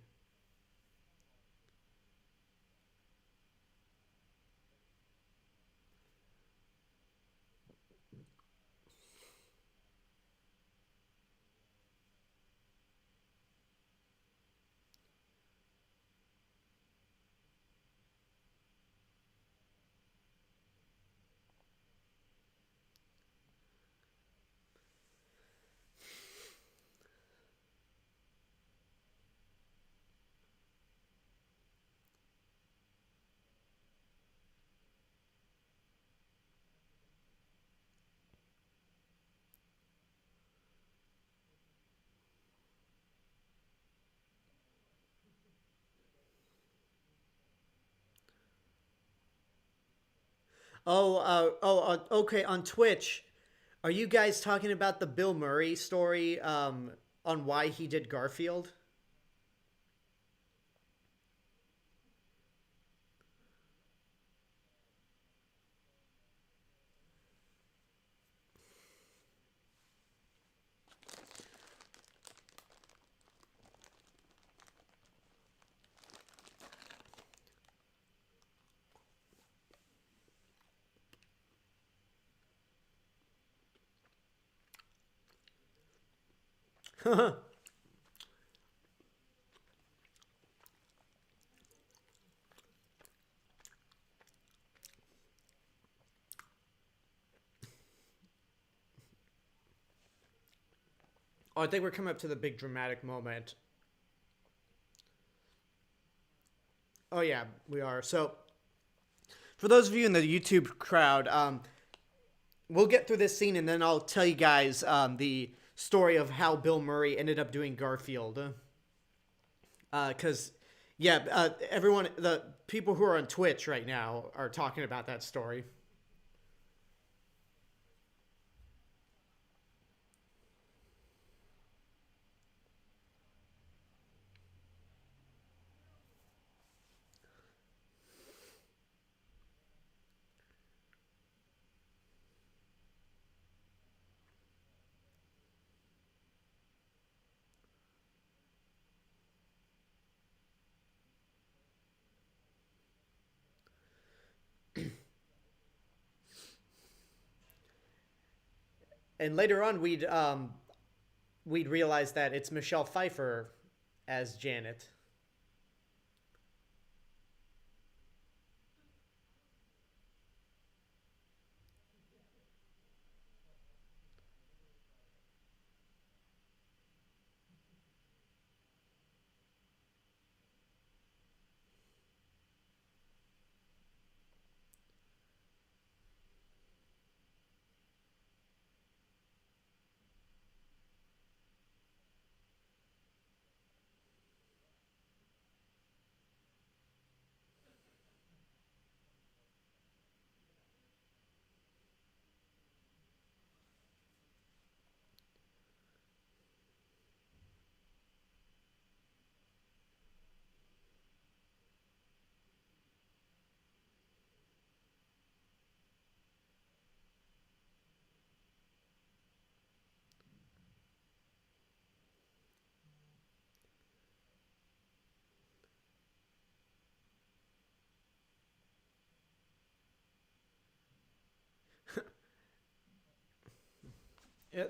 Okay. On Twitch, are you guys talking about the Bill Murray story on why he did Garfield? Oh, I think we're coming up to the big dramatic moment. Oh yeah, we are. So, for those of you in the YouTube crowd, we'll get through this scene and then I'll tell you guys the story of how Bill Murray ended up doing Garfield. Because, yeah, everyone, the people who are on Twitch right now are talking about that story. And later on, we'd realize that it's Michelle Pfeiffer as Janet.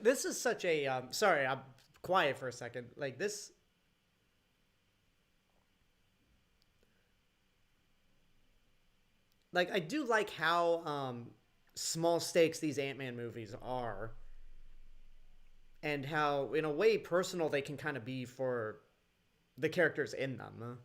This is such a sorry, I'm quiet for a second. Like this, like I do like how small stakes these Ant-Man movies are, and how in a way personal they can kind of be for the characters in them.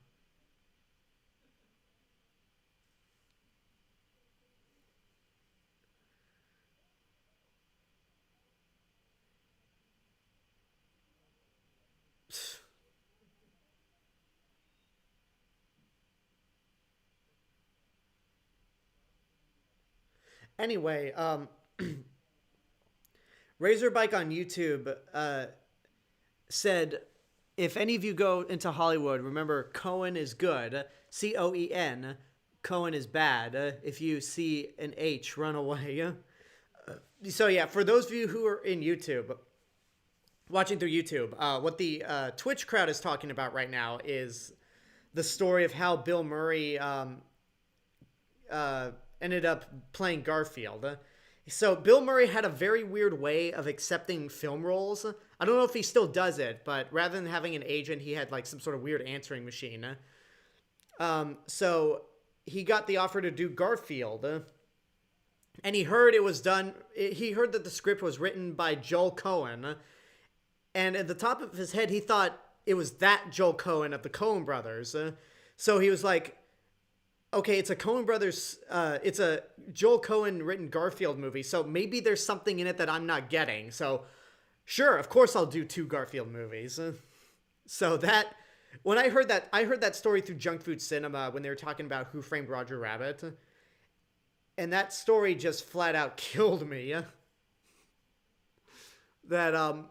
Anyway, Razorbike on YouTube said, if any of you go into Hollywood, remember Cohen is good, Coen. Cohen is bad. If you see an H, run away. So yeah, for those of you who are in YouTube, watching through YouTube, what the Twitch crowd is talking about right now is the story of how Bill Murray ended up playing Garfield. So Bill Murray had a very weird way of accepting film roles. I don't know if he still does it, but rather than having an agent, he had like some sort of weird answering machine. So he got the offer to do Garfield, and he heard it was done. He heard that the script was written by Joel Cohen, and at the top of his head, he thought it was that Joel Cohen of the Coen brothers. So he was like, okay, it's a Coen brothers, it's a Joel Cohen written Garfield movie, so maybe there's something in it that I'm not getting. So sure, of course I'll do 2 Garfield movies. So that, when I heard that story through Junk Food Cinema when they were talking about Who Framed Roger Rabbit, and that story just flat out killed me. That,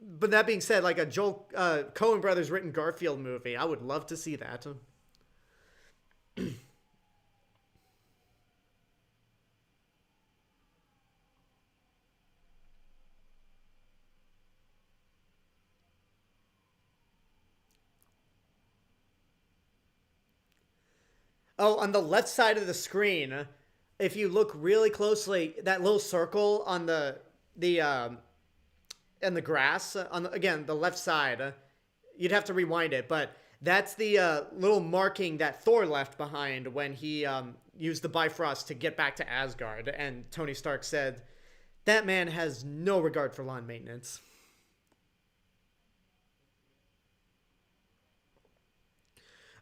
but that being said, like a Joel Coen brothers written Garfield movie, I would love to see that. Oh, on the left side of the screen, if you look really closely, that little circle on the and the grass on again the left side, you'd have to rewind it, but that's the little marking that Thor left behind when he used the Bifrost to get back to Asgard, and Tony Stark said, "That man has no regard for lawn maintenance."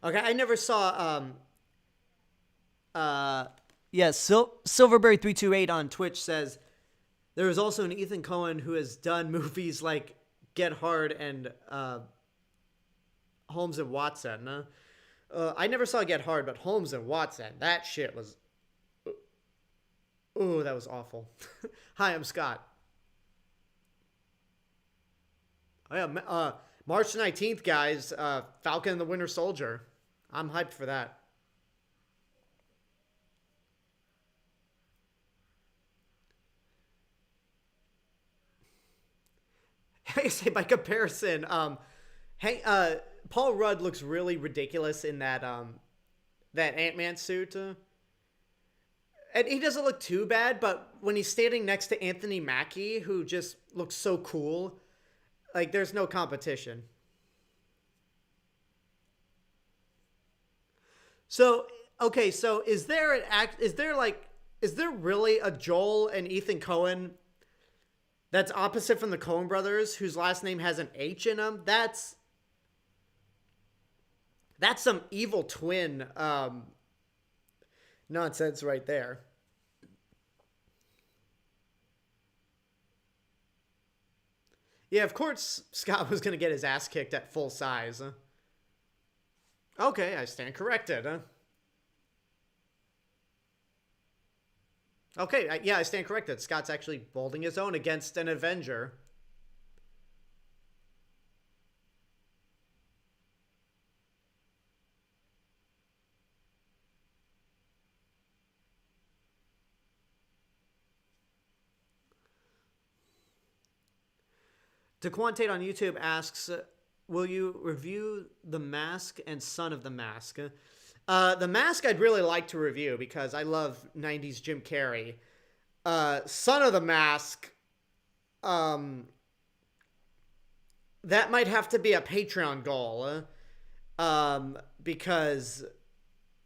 Okay, I never saw Uh, yes, Silverberry328 on Twitch says there is also an Ethan Cohen who has done movies like Get Hard and Holmes and Watson. I never saw Get Hard, but Holmes and Watson, that shit was. Ooh, that was awful. Hi, I'm Scott. Oh, yeah, March 19th, guys. Falcon and the Winter Soldier. I'm hyped for that. I say by comparison, hey, Paul Rudd looks really ridiculous in that Ant-Man suit, and he doesn't look too bad. But when he's standing next to Anthony Mackie, who just looks so cool, like there's no competition. So okay, so is there an act? Is there really a Joel and Ethan Coen that's opposite from the Coen brothers, whose last name has an H in them? That's some evil twin nonsense right there. Yeah, of course Scott was going to get his ass kicked at full size. Okay, I stand corrected. Okay, yeah, I stand corrected. Scott's actually holding his own against an Avenger. DeQuantate on YouTube asks, will you review The Mask and Son of the Mask? The Mask I'd really like to review because I love 90s Jim Carrey. Son of the Mask, that might have to be a Patreon goal. Because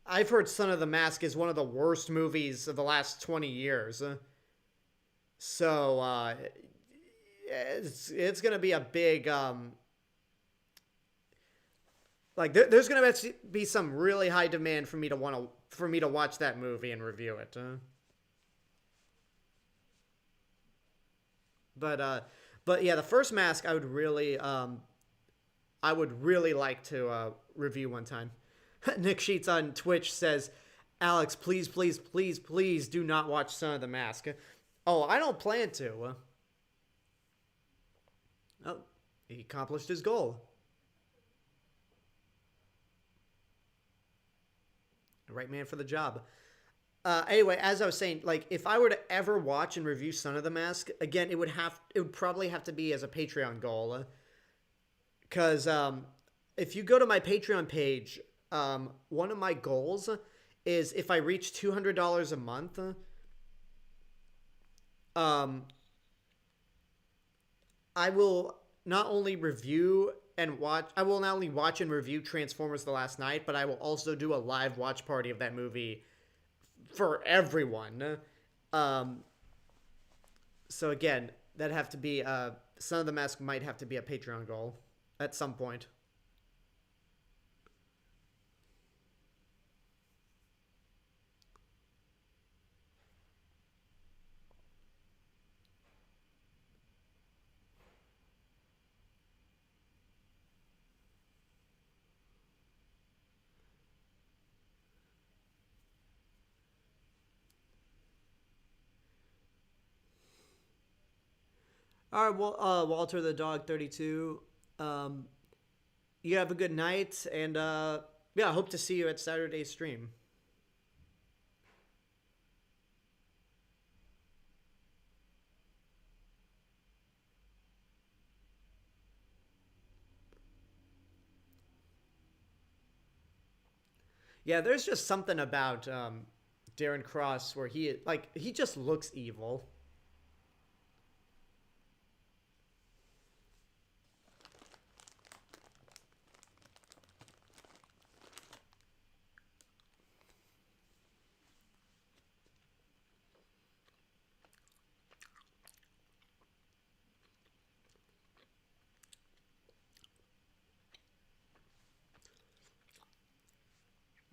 I've heard Son of the Mask is one of the worst movies of the last 20 years. So, it's gonna be a big there's gonna be some really high demand for me to watch that movie and review it. But yeah, the first Mask I would really like to review one time. Nick Sheets on Twitch says, Alex, please, please, please, please do not watch Son of the Mask. Oh, I don't plan to. Oh, he accomplished his goal. The right man for the job. Anyway, as I was saying, like if I were to ever watch and review Son of the Mask again, it would probably have to be as a Patreon goal. Because if you go to my Patreon page, one of my goals is if I reach $200 a month, I will not only watch and review Transformers The Last Night, but I will also do a live watch party of that movie for everyone. So again, that'd have to be Son of the Mask might have to be a Patreon goal at some point. All right, well, Walter the Dog 32. You have a good night, and yeah, I hope to see you at Saturday's stream. Yeah, there's just something about Darren Cross where he just looks evil.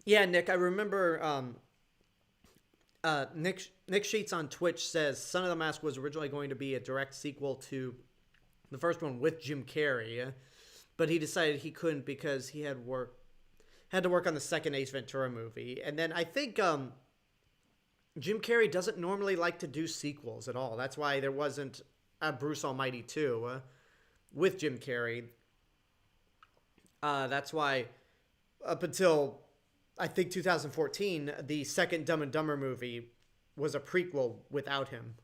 Yeah, Nick, I remember Nick Sheets on Twitch says Son of the Mask was originally going to be a direct sequel to the first one with Jim Carrey, but he decided he couldn't because he had to work on the second Ace Ventura movie. And then I think Jim Carrey doesn't normally like to do sequels at all. That's why there wasn't a Bruce Almighty 2 with Jim Carrey. That's why up until I think 2014, the second Dumb and Dumber movie was a prequel without him.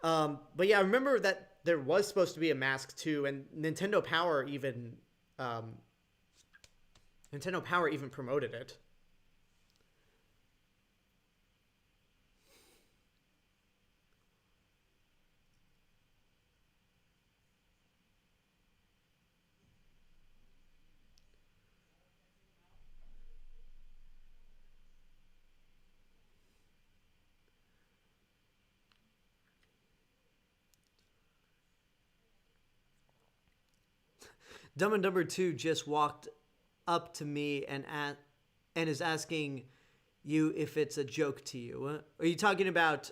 But yeah, I remember that there was supposed to be a Mask 2, and Nintendo Power even promoted it. Dumb and Dumber 2 just walked up to me and is asking you if it's a joke to you. Are you talking about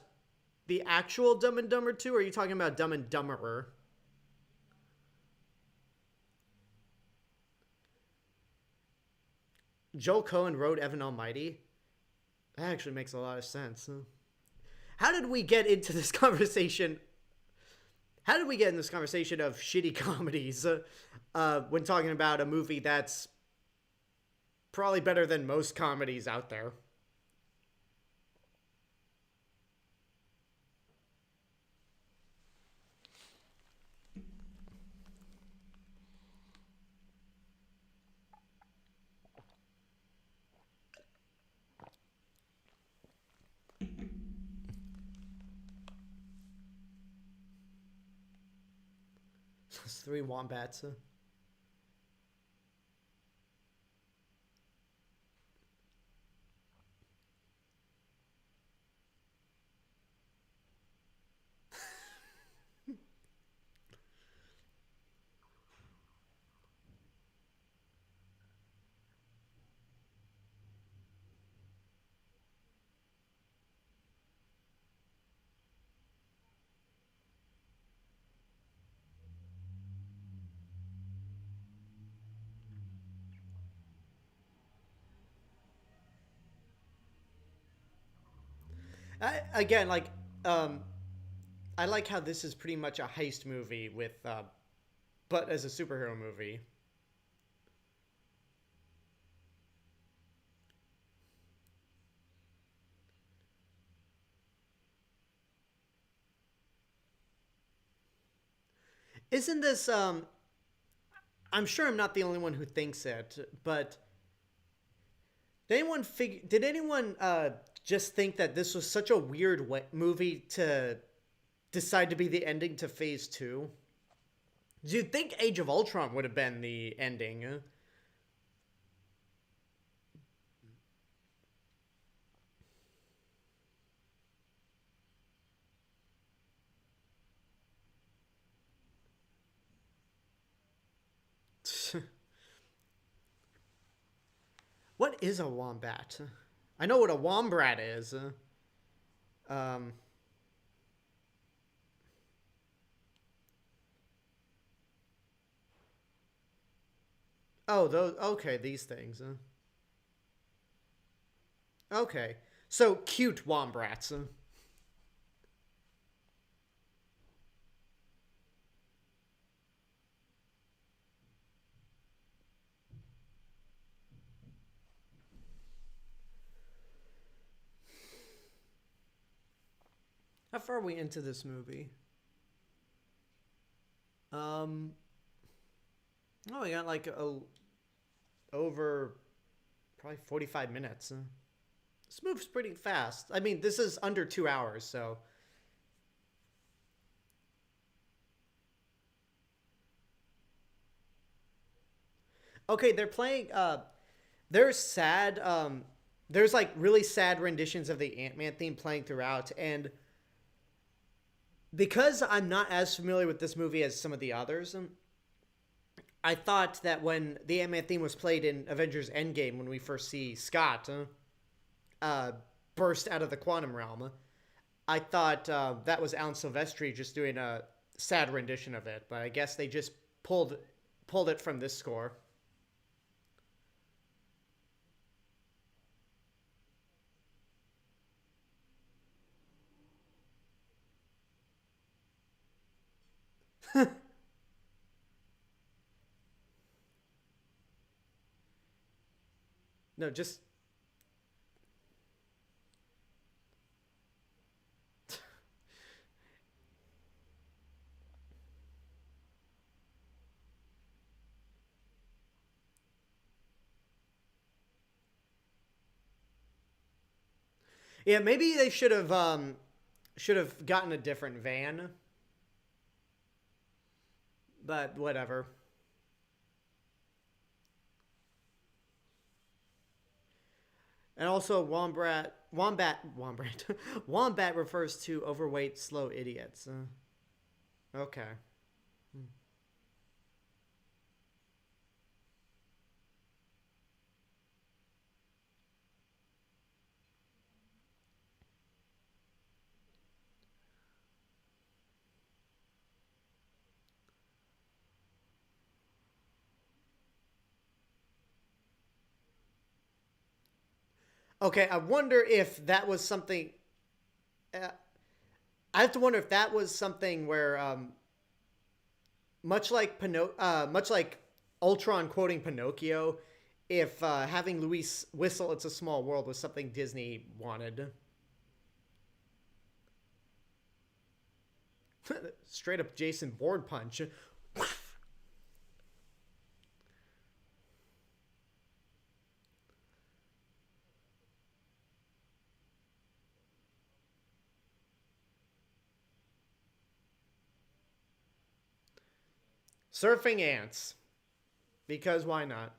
the actual Dumb and Dumber 2, or are you talking about Dumb and Dumberer? Joel Cohen wrote Evan Almighty? That actually makes a lot of sense. How did we get into this conversation? How did we get in this conversation of shitty comedies when talking about a movie that's probably better than most comedies out there? It's 3 wombats. Again, like, I like how this is pretty much a heist movie with, but as a superhero movie. Isn't this, I'm sure I'm not the only one who thinks it, but did anyone just think that this was such a weird movie to decide to be the ending to Phase 2? Do you think Age of Ultron would have been the ending? What is a wombat? I know what a wombrat is. Um, oh, those. Okay, these things. Okay, so cute wombrats. How far are we into this movie? Um, oh, we got like over probably 45 minutes. This moves pretty fast. I mean, this is under 2 hours, so. Okay, they're playing. There's sad. There's like really sad renditions of the Ant-Man theme playing throughout, and because I'm not as familiar with this movie as some of the others, I thought that when the Ant-Man theme was played in Avengers Endgame, when we first see Scott burst out of the quantum realm, I thought that was Alan Silvestri just doing a sad rendition of it, but I guess they just pulled it from this score. No, just yeah. Maybe they should have gotten a different van, but whatever. And also, wombat, wombat refers to overweight, slow idiots. Okay. Okay, I wonder if that was something. Uh, I have to wonder if that was something where, much like Ultron quoting Pinocchio, if having Luis whistle "It's a Small World" was something Disney wanted. Straight up Jason Bourne punch. Surfing ants. Because why not?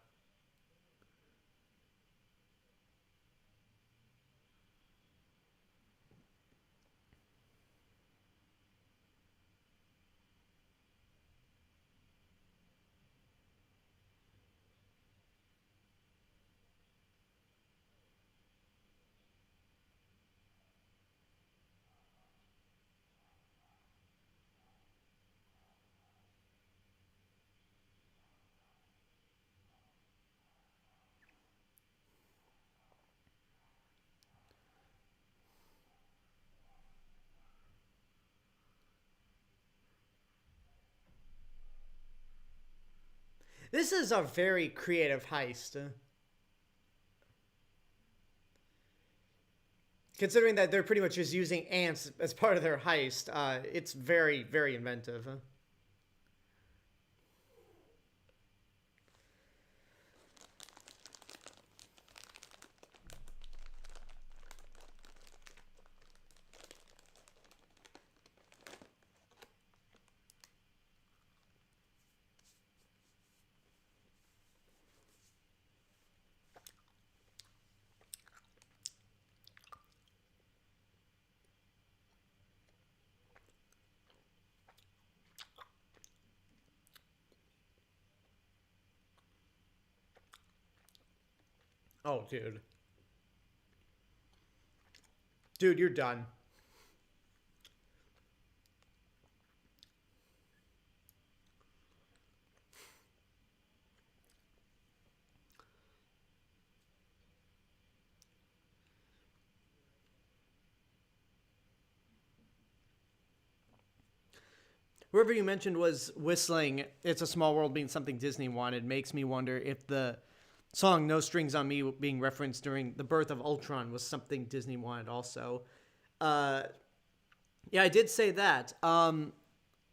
This is a very creative heist. Considering that they're pretty much just using ants as part of their heist, it's very, very inventive. Oh, dude. Dude, you're done. Whoever you mentioned was whistling "It's a Small World" being something Disney wanted makes me wonder if the song "No Strings on Me" being referenced during the birth of Ultron was something Disney wanted also. Uh, yeah, I did say that. Oh,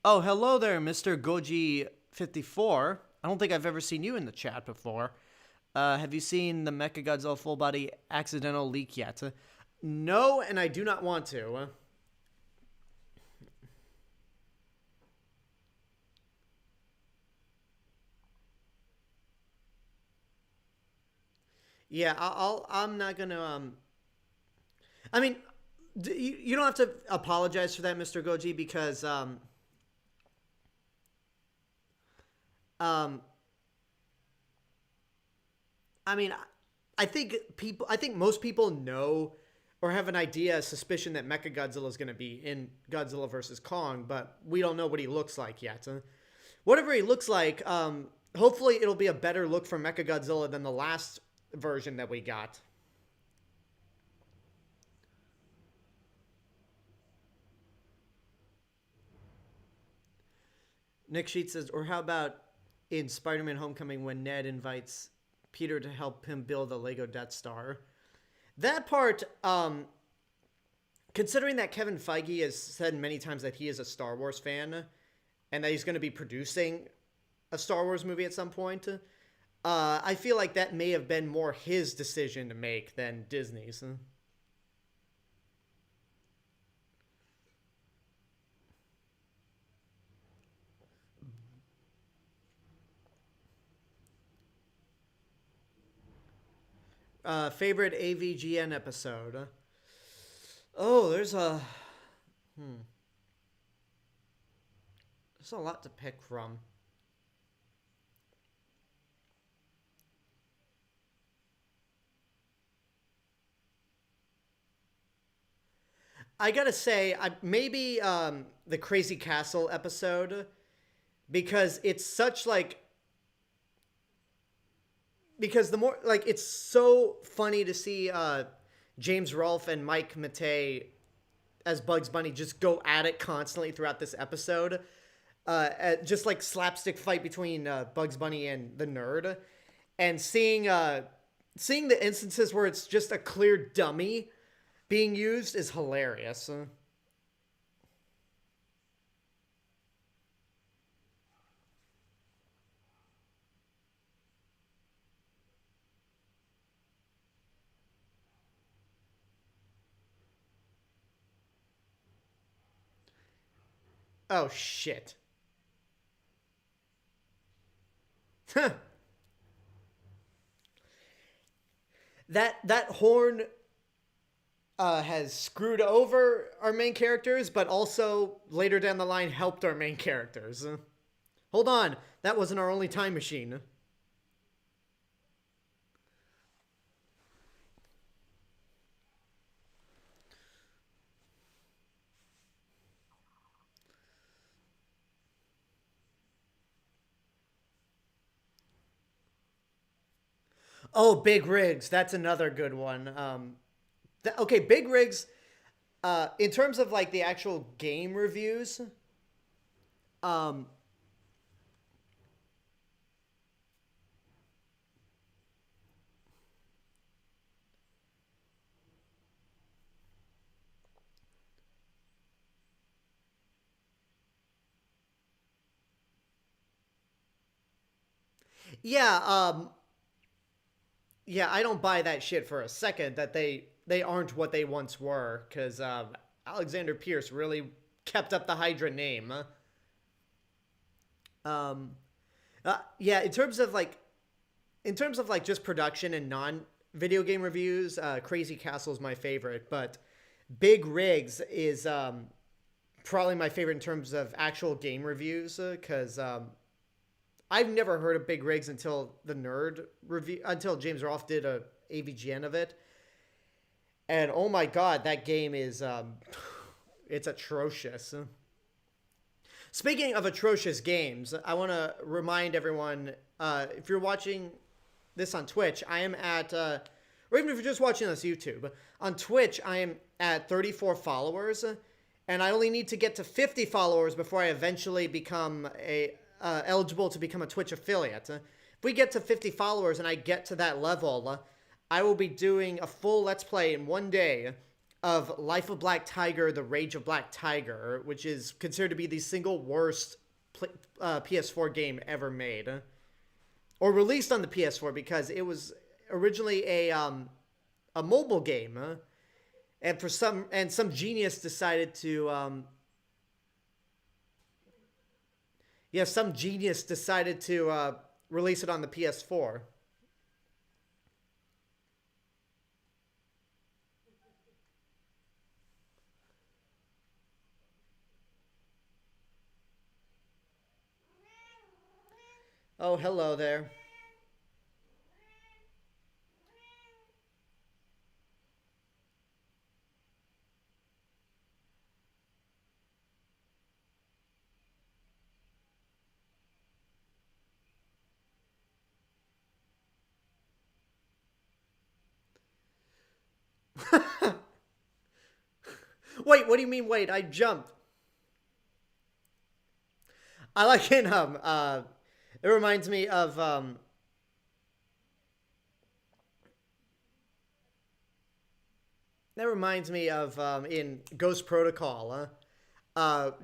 hello there, Mr. Goji54. I don't think I've ever seen you in the chat before. Have you seen the Mechagodzilla full body accidental leak yet? No, and I do not want to. Yeah, I'm not gonna. I mean, you don't have to apologize for that, Mr. Goji, because um, I mean, I think most people know or have an idea, a suspicion that Mechagodzilla is going to be in Godzilla versus Kong, but we don't know what he looks like yet. Whatever he looks like, hopefully it'll be a better look for Mechagodzilla than the last version that we got. Nick Sheets says, or how about in Spider-Man: Homecoming when Ned invites Peter to help him build a Lego Death Star? That part, considering that Kevin Feige has said many times that he is a Star Wars fan and that he's going to be producing a Star Wars movie at some point, I feel like that may have been more his decision to make than Disney's. Favorite AVGN episode? Oh, there's a lot to pick from. I gotta say, maybe the Crazy Castle episode, because it's such like, because the more like, it's so funny to see James Rolfe and Mike Matei as Bugs Bunny just go at it constantly throughout this episode. Just like slapstick fight between Bugs Bunny and the nerd. And seeing the instances where it's just a clear dummy being used is hilarious. Oh, shit. That horn has screwed over our main characters, but also later down the line helped our main characters. Hold on, that wasn't our only time machine. Oh, Big Rigs, that's another good one. Okay, Big Rigs. In terms of like the actual game reviews, um, yeah, yeah, I don't buy that shit for a second that they aren't what they once were, because Alexander Pierce really kept up the Hydra name. Um, yeah, in terms of like just production and non video game reviews, Crazy Castle is my favorite, but Big Rigs is probably my favorite in terms of actual game reviews, because I've never heard of Big Rigs until the nerd review, until James Rolfe did a AVGN of it. And oh my god, that game is it's atrocious. Speaking of atrocious games, I want to remind everyone, if you're watching this on Twitch, I am at or even if you're just watching this YouTube, on Twitch I am at 34 followers, and I only need to get to 50 followers before I eventually become eligible to become a Twitch affiliate. If we get to 50 followers and I get to that level, I will be doing a full Let's Play in one day of Life of Black Tiger, The Rage of Black Tiger, which is considered to be the single worst PS4 game ever made. Or released on the PS4, because it was originally a mobile game. And some genius decided to some genius decided to release it on the PS4. Oh, hello there. Wait, what do you mean, wait? I jumped. I like it, it reminds me of, in Ghost Protocol,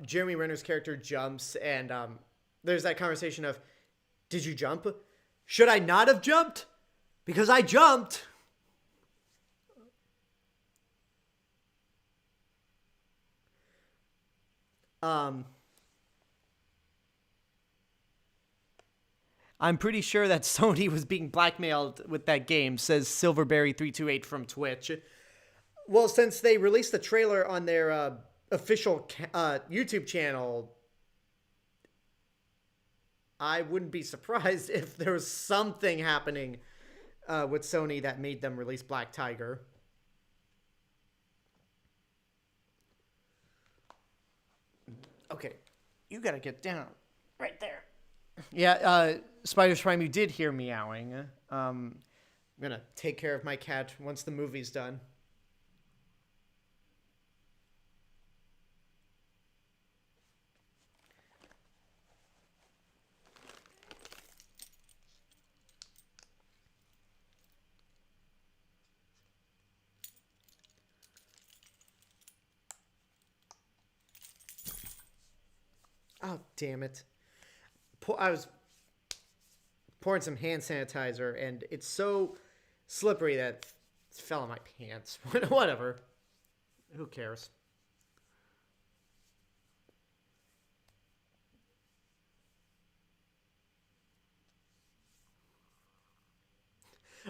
Jeremy Renner's character jumps, and there's that conversation of, did you jump? Should I not have jumped? Because I jumped. I'm pretty sure that Sony was being blackmailed with that game, says Silverberry328 from Twitch. Well, since they released the trailer on their official YouTube channel, I wouldn't be surprised if there was something happening with Sony that made them release Black Tiger. Okay, you gotta get down. Right there. Yeah, Spider's Prime, you did hear meowing. I'm gonna take care of my cat once the movie's done. Oh, damn it. I was pouring some hand sanitizer, and it's so slippery that it fell in my pants. Whatever. Who cares?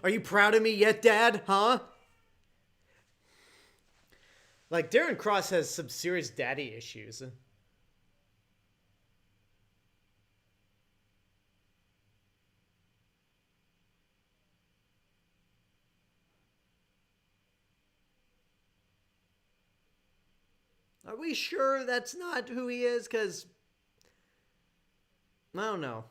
Are you proud of me yet, Dad? Huh? Like, Darren Cross has some serious daddy issues. Are we sure that's not who he is? Because, I don't know.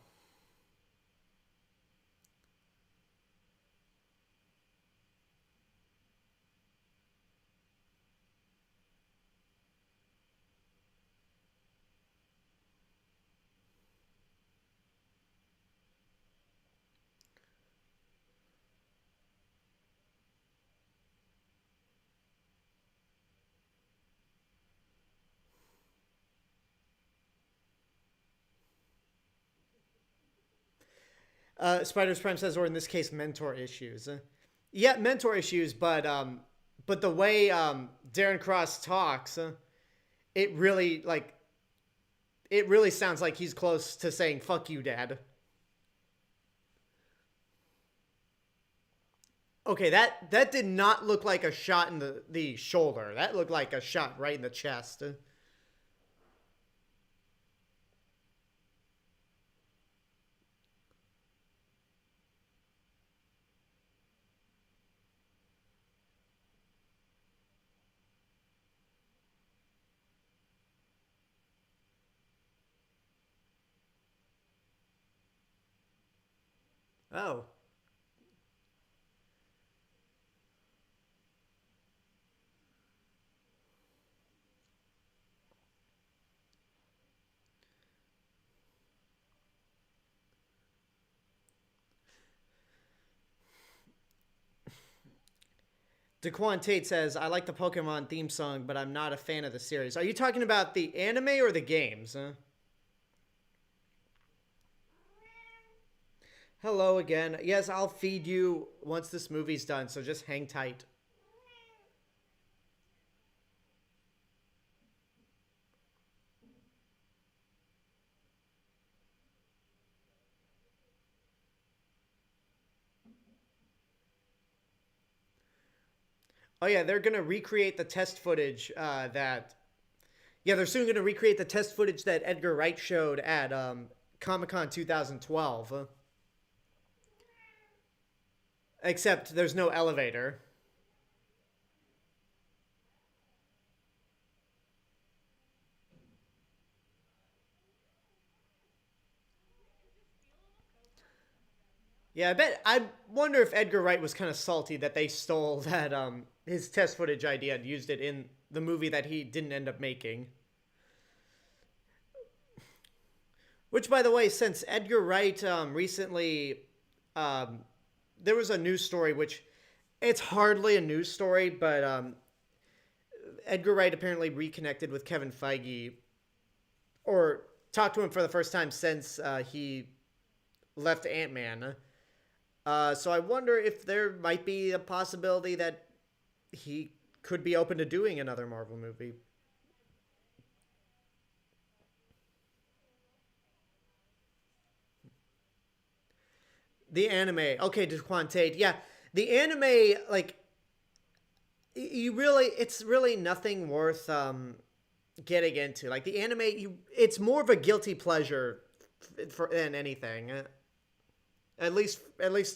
Spider's Prime says, or in this case, mentor issues. Yeah, mentor issues, but the way Darren Cross talks, it really like it really sounds like he's close to saying "fuck you, Dad." Okay, that did not look like a shot in the shoulder. That looked like a shot right in the chest. Oh. Daquan Tate says, I like the Pokemon theme song, but I'm not a fan of the series. Are you talking about the anime or the games? Hello again. Yes, I'll feed you once this movie's done, so just hang tight. Oh, yeah, they're going to recreate the test footage that. Yeah, they're soon going to recreate the test footage that Edgar Wright showed at Comic Con 2012. Except there's no elevator. Yeah, I bet. I wonder if Edgar Wright was kind of salty that they stole that his test footage idea and used it in the movie that he didn't end up making. Which, by the way, since Edgar Wright recently, um, there was a news story which it's hardly a news story, but Edgar Wright apparently reconnected with Kevin Feige or talked to him for the first time since he left Ant Man. So I wonder if there might be a possibility that he could be open to doing another Marvel movie. The anime, okay, to Tate, yeah, the anime, like you really, it's really nothing worth getting into. Like the anime, it's more of a guilty pleasure than anything. At least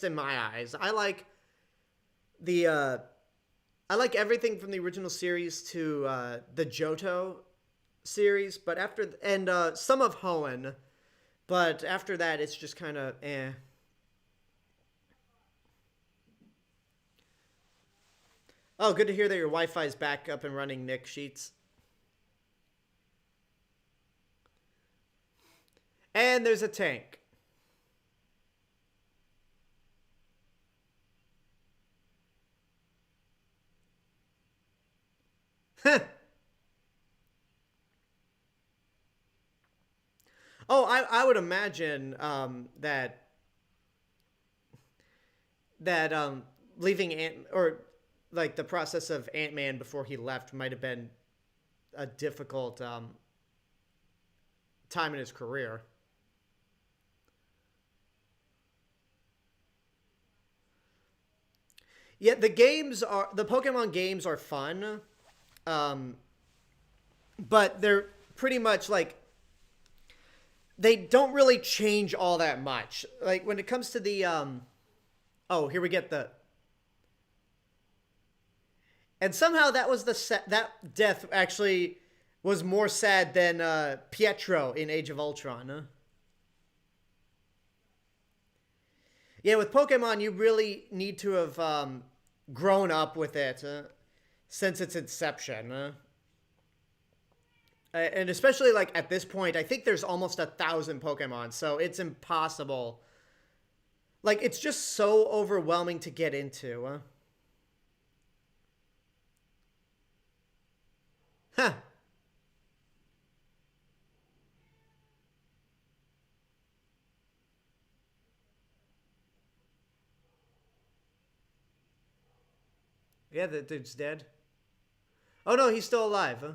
in my eyes, the I like everything from the original series to the Johto series, but after and some of Hoenn, but after that, it's just kind of eh. Oh, good to hear that your Wi-Fi is back up and running, Nick Sheets. And there's a tank. Oh, I would imagine that leaving or like the process of Ant-Man before he left might have been a difficult time in his career. Yeah, the Pokemon games are fun, um, but they're pretty much like they don't really change all that much. Like when it comes to the oh, here we get the and somehow that was that death actually was more sad than Pietro in Age of Ultron. Huh? Yeah, with Pokemon, you really need to have grown up with it since its inception. And especially like at this point, I think there's almost 1,000 Pokemon, so it's impossible. Like it's just so overwhelming to get into. Huh. Yeah, the dude's dead. Oh no, he's still alive. Huh?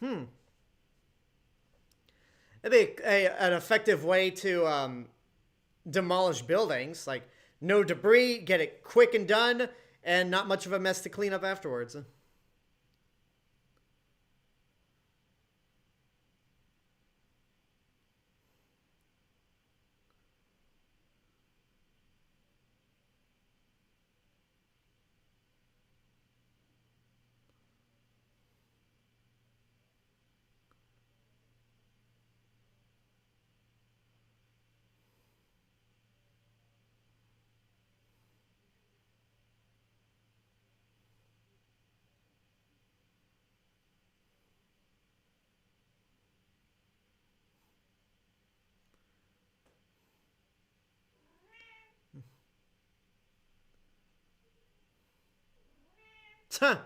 Hmm. That'd be an effective way to demolish buildings. Like no debris, get it quick and done, and not much of a mess to clean up afterwards. Huh.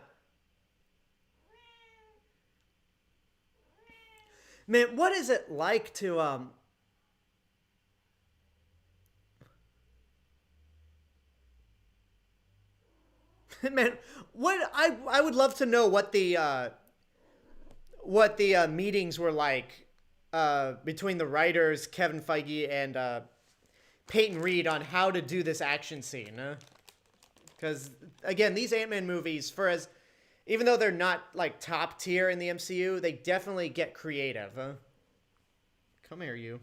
Man, what is it like to man, what I would love to know what the meetings were like between the writers Kevin Feige and Peyton Reed on how to do this action scene. Because again, these Ant-Man movies, for as even though they're not like top tier in the MCU, they definitely get creative. Come here, you.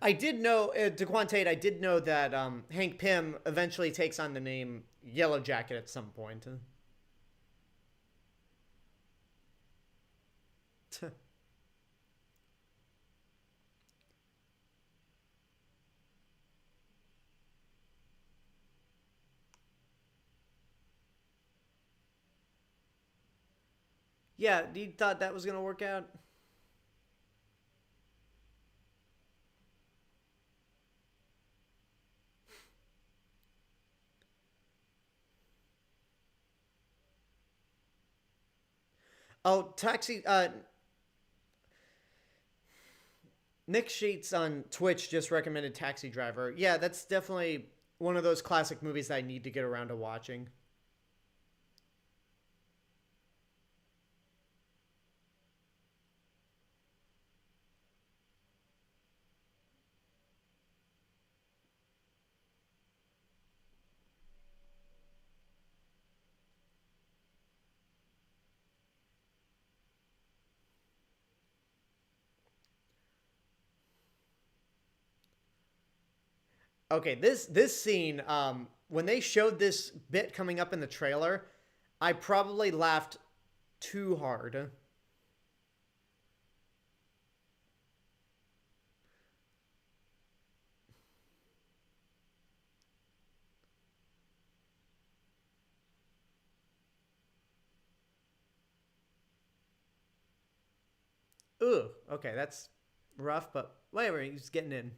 I did know, to Tate, I did know that Hank Pym eventually takes on the name Yellow Jacket at some point. Yeah, you thought that was going to work out? Oh, Taxi. Nick Sheets on Twitch just recommended Taxi Driver. Yeah, that's definitely one of those classic movies that I need to get around to watching. Okay, this scene, when they showed this bit coming up in the trailer, I probably laughed too hard. Ooh, okay, that's rough, but whatever, he's getting in.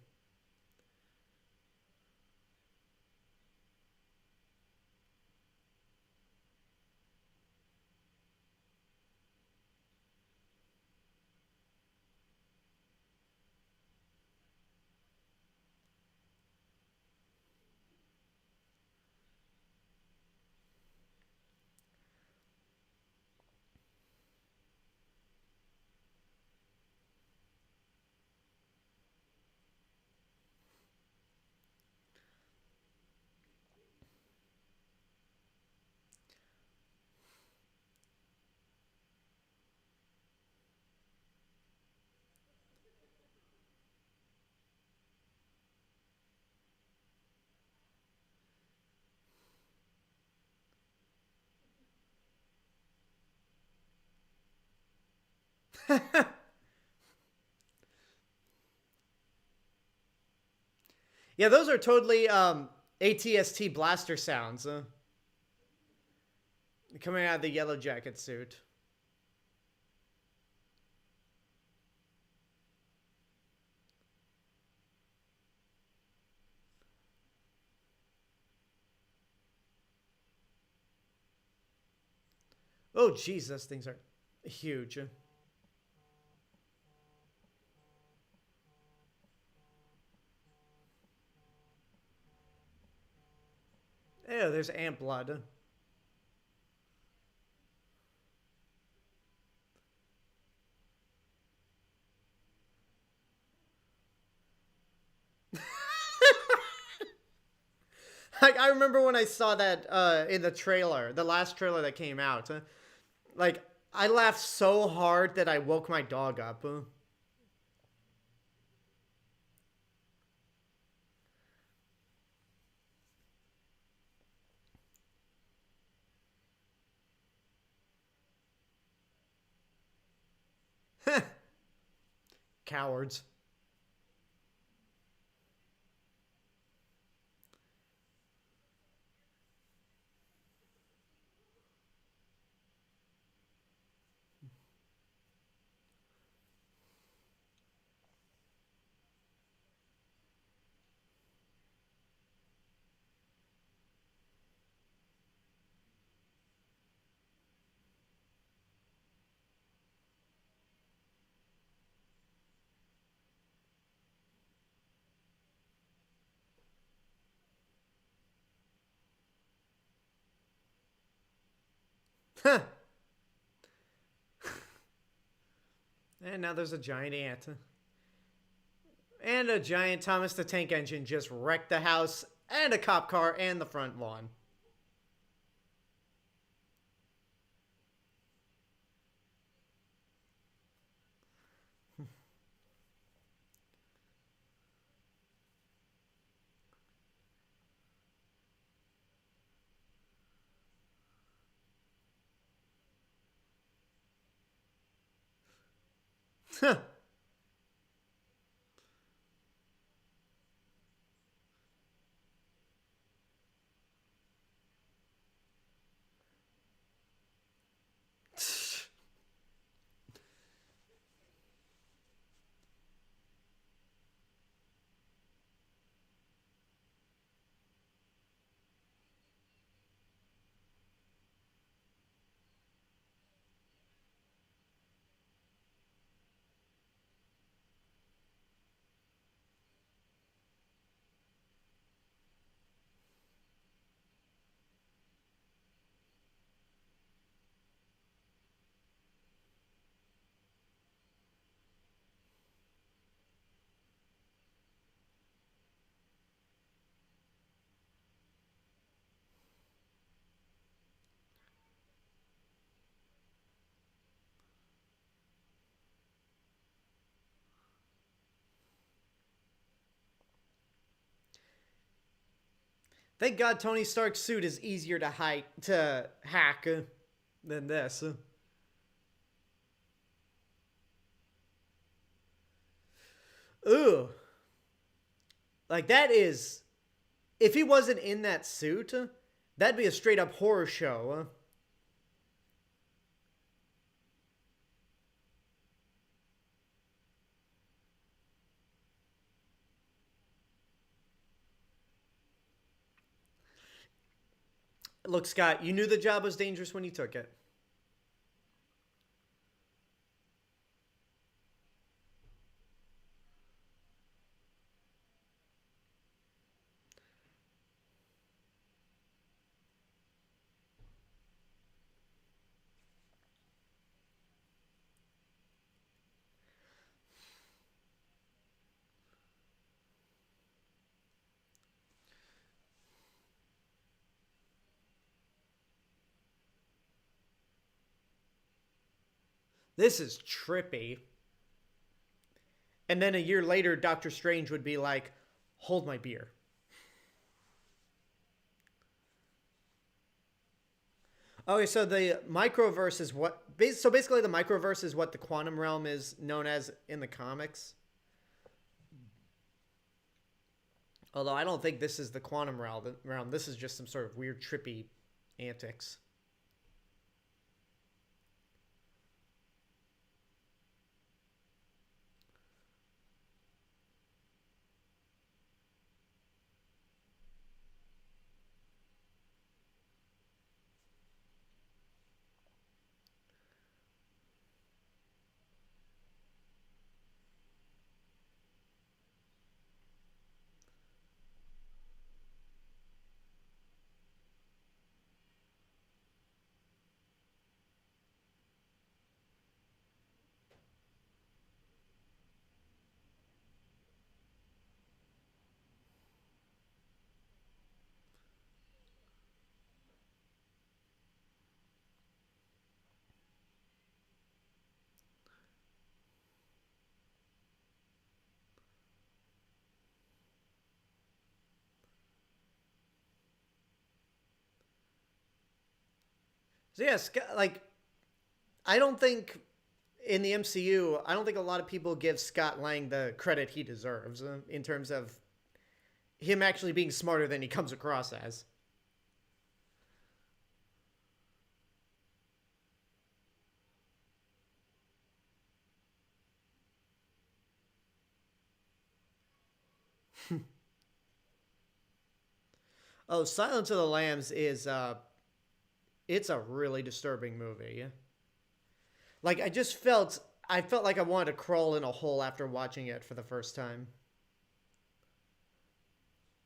Yeah, those are totally ATST blaster sounds coming out of the yellow jacket suit. Oh, jeez, those things are huge. Ew, there's ant blood. I remember when I saw that in the trailer, the last trailer that came out. Like, I laughed so hard that I woke my dog up. Cowards. And now there's a giant ant. And a giant Thomas the Tank Engine just wrecked the house and a cop car and the front lawn. Thank God Tony Stark's suit is easier to hack than this. Ooh. Like, that is... If he wasn't in that suit, that'd be a straight up horror show. Look, Scott, you knew the job was dangerous when you took it. This is trippy. And then a year later, Doctor Strange would be like, hold my beer. Okay, so the microverse is what... So basically the microverse is what the quantum realm is known as in the comics. Although I don't think this is the quantum realm. This is just some sort of weird, trippy antics. So yes, like, I don't think in the MCU, I don't think a lot of people give Scott Lang the credit he deserves in terms of him actually being smarter than he comes across as. Oh, Silence of the Lambs is it's a really disturbing movie. Like, I felt like I wanted to crawl in a hole after watching it for the first time.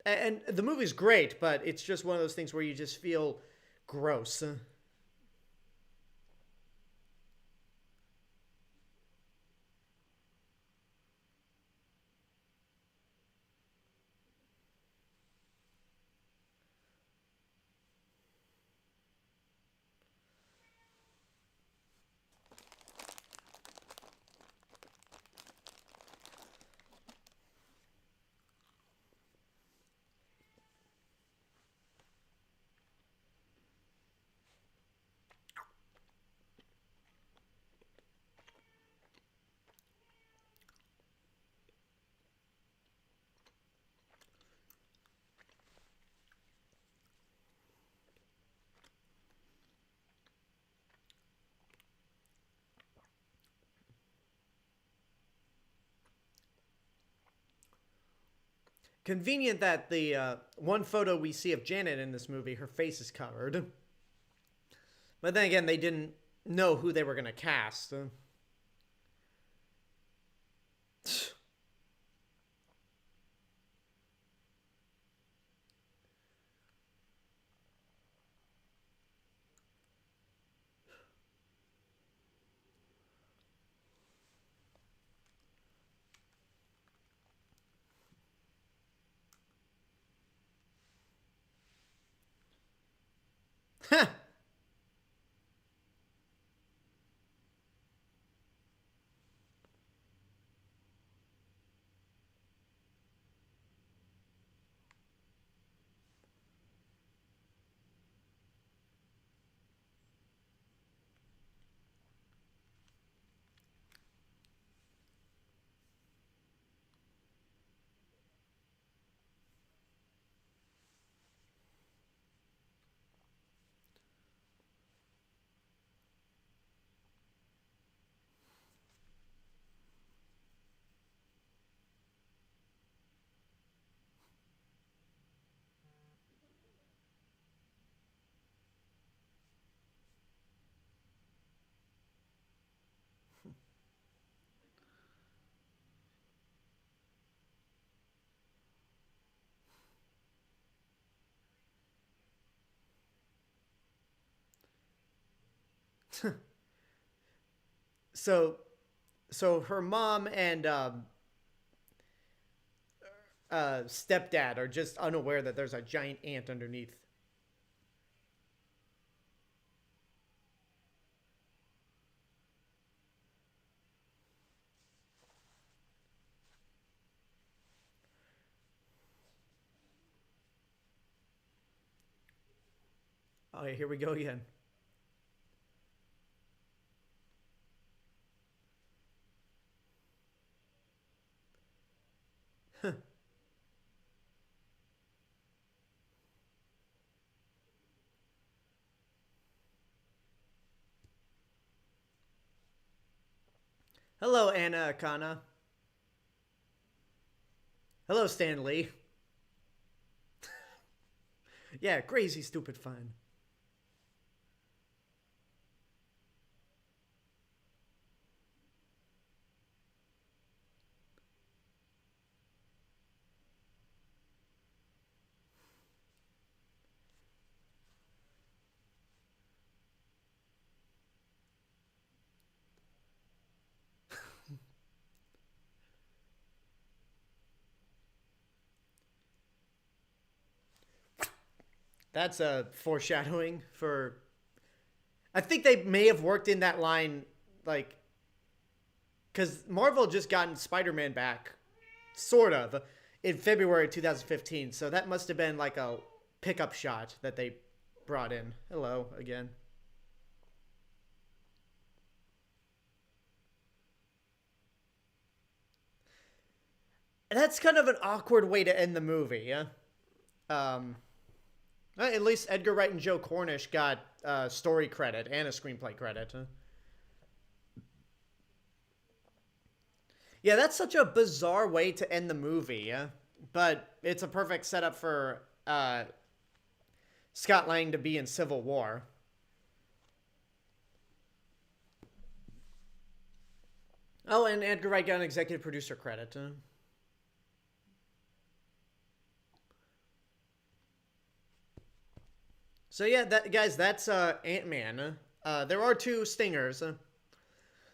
And the movie's great, but it's just one of those things where you just feel gross. Convenient that the one photo we see of Janet in this movie, her face is covered. But then again, they didn't know who they were going to cast. So, so her mom and stepdad are just unaware that there's a giant ant underneath. Oh, yeah, here we go again. Hello, Anna Akana. Hello, Stan Lee. Yeah, crazy, stupid fun. That's a foreshadowing for. I think they may have worked in that line, like, because Marvel just gotten Spider-Man back, sort of, in February 2015. So that must have been like a pickup shot that they brought in. Hello again. That's kind of an awkward way to end the movie, yeah. Um, at least Edgar Wright and Joe Cornish got story credit and a screenplay credit. Yeah, that's such a bizarre way to end the movie, yeah? But it's a perfect setup for Scott Lang to be in Civil War. Oh, and Edgar Wright got an executive producer credit. So yeah, that guys, that's Ant-Man. There are two stingers.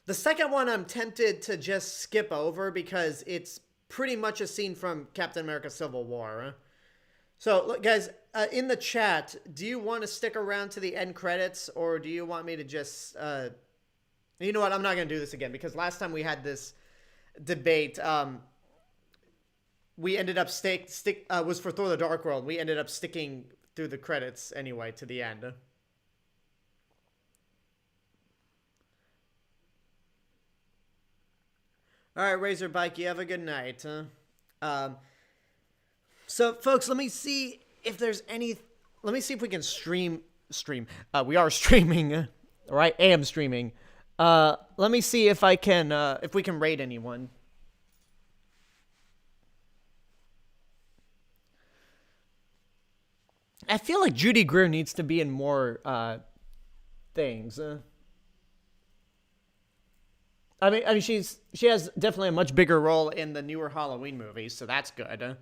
The second one I'm tempted to just skip over because it's pretty much a scene from Captain America Civil War. So, look, guys, in the chat, do you want to stick around to the end credits, or do you want me to just... you know what? I'm not going to do this again, because last time we had this debate, we ended up was for Thor the Dark World. We ended up sticking through the credits anyway to the end. All right, Razorbike, you have a good night. So, folks, let me see if there's any... Let me see if we can stream. We are streaming. All right, am streaming. Let me see if I can... if we can raid anyone. I feel like Judy Greer needs to be in more things. I mean, she has definitely a much bigger role in the newer Halloween movies, so that's good.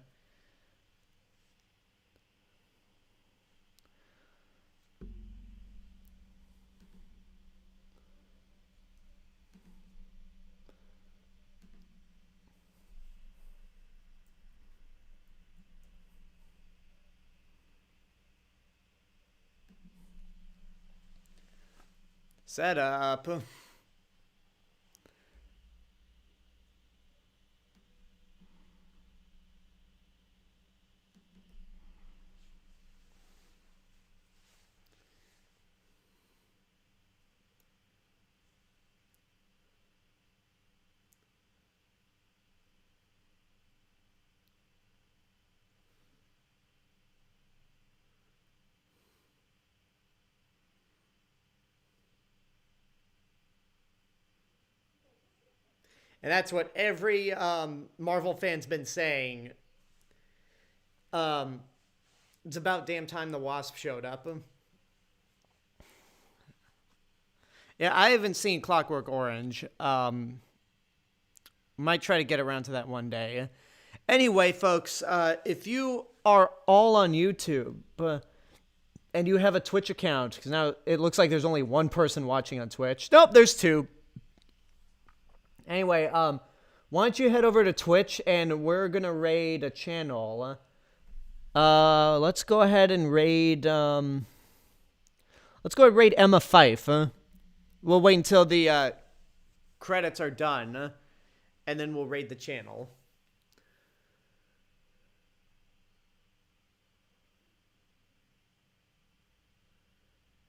Set up. And that's what every Marvel fan's been saying. It's about damn time the Wasp showed up. Yeah, I haven't seen Clockwork Orange. Might try to get around to that one day. Anyway, folks, if you are all on YouTube, and you have a Twitch account, because now it looks like there's only one person watching on Twitch. Nope, there's two. Anyway, why don't you head over to Twitch, and we're going to raid a channel. Let's go ahead and raid, let's go and raid Emma Fife. We'll wait until the credits are done, and then we'll raid the channel.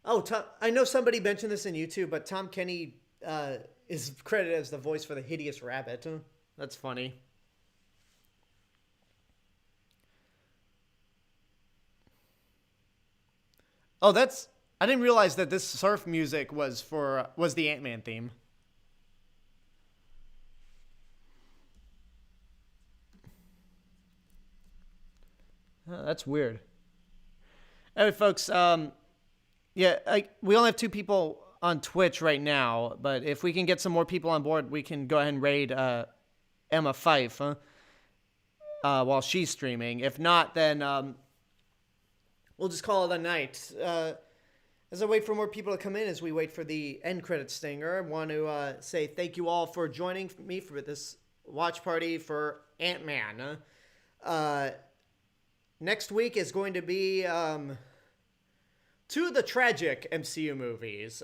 Oh, I know somebody mentioned this in YouTube, but Tom Kenny is credited as the voice for the hideous rabbit. That's funny. Oh, I didn't realize that this surf music was the Ant-Man theme. Oh, that's weird. Alright, folks, yeah, we only have 2 people on Twitch right now, but if we can get some more people on board, we can go ahead and raid Emma Fife while she's streaming. If not, then we'll just call it a night. As I wait for more people to come in, as we wait for the end credit stinger, I want to say thank you all for joining me for this watch party for Ant-Man. Next week is going to be 2 of the tragic MCU movies.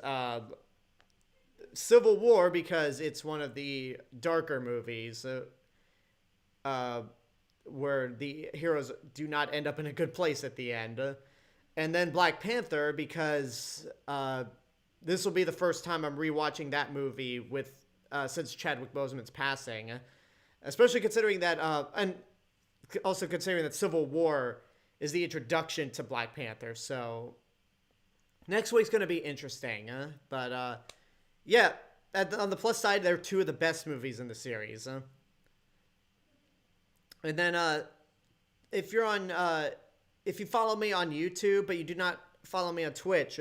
Civil War, because it's one of the darker movies where the heroes do not end up in a good place at the end. And then Black Panther, because this will be the first time I'm rewatching that movie since Chadwick Boseman's passing. Especially considering that, and also considering that Civil War is the introduction to Black Panther. So next week's going to be interesting. But yeah, on the plus side, they're 2 of the best movies in the series. And then if you follow me on YouTube, but you do not follow me on Twitch,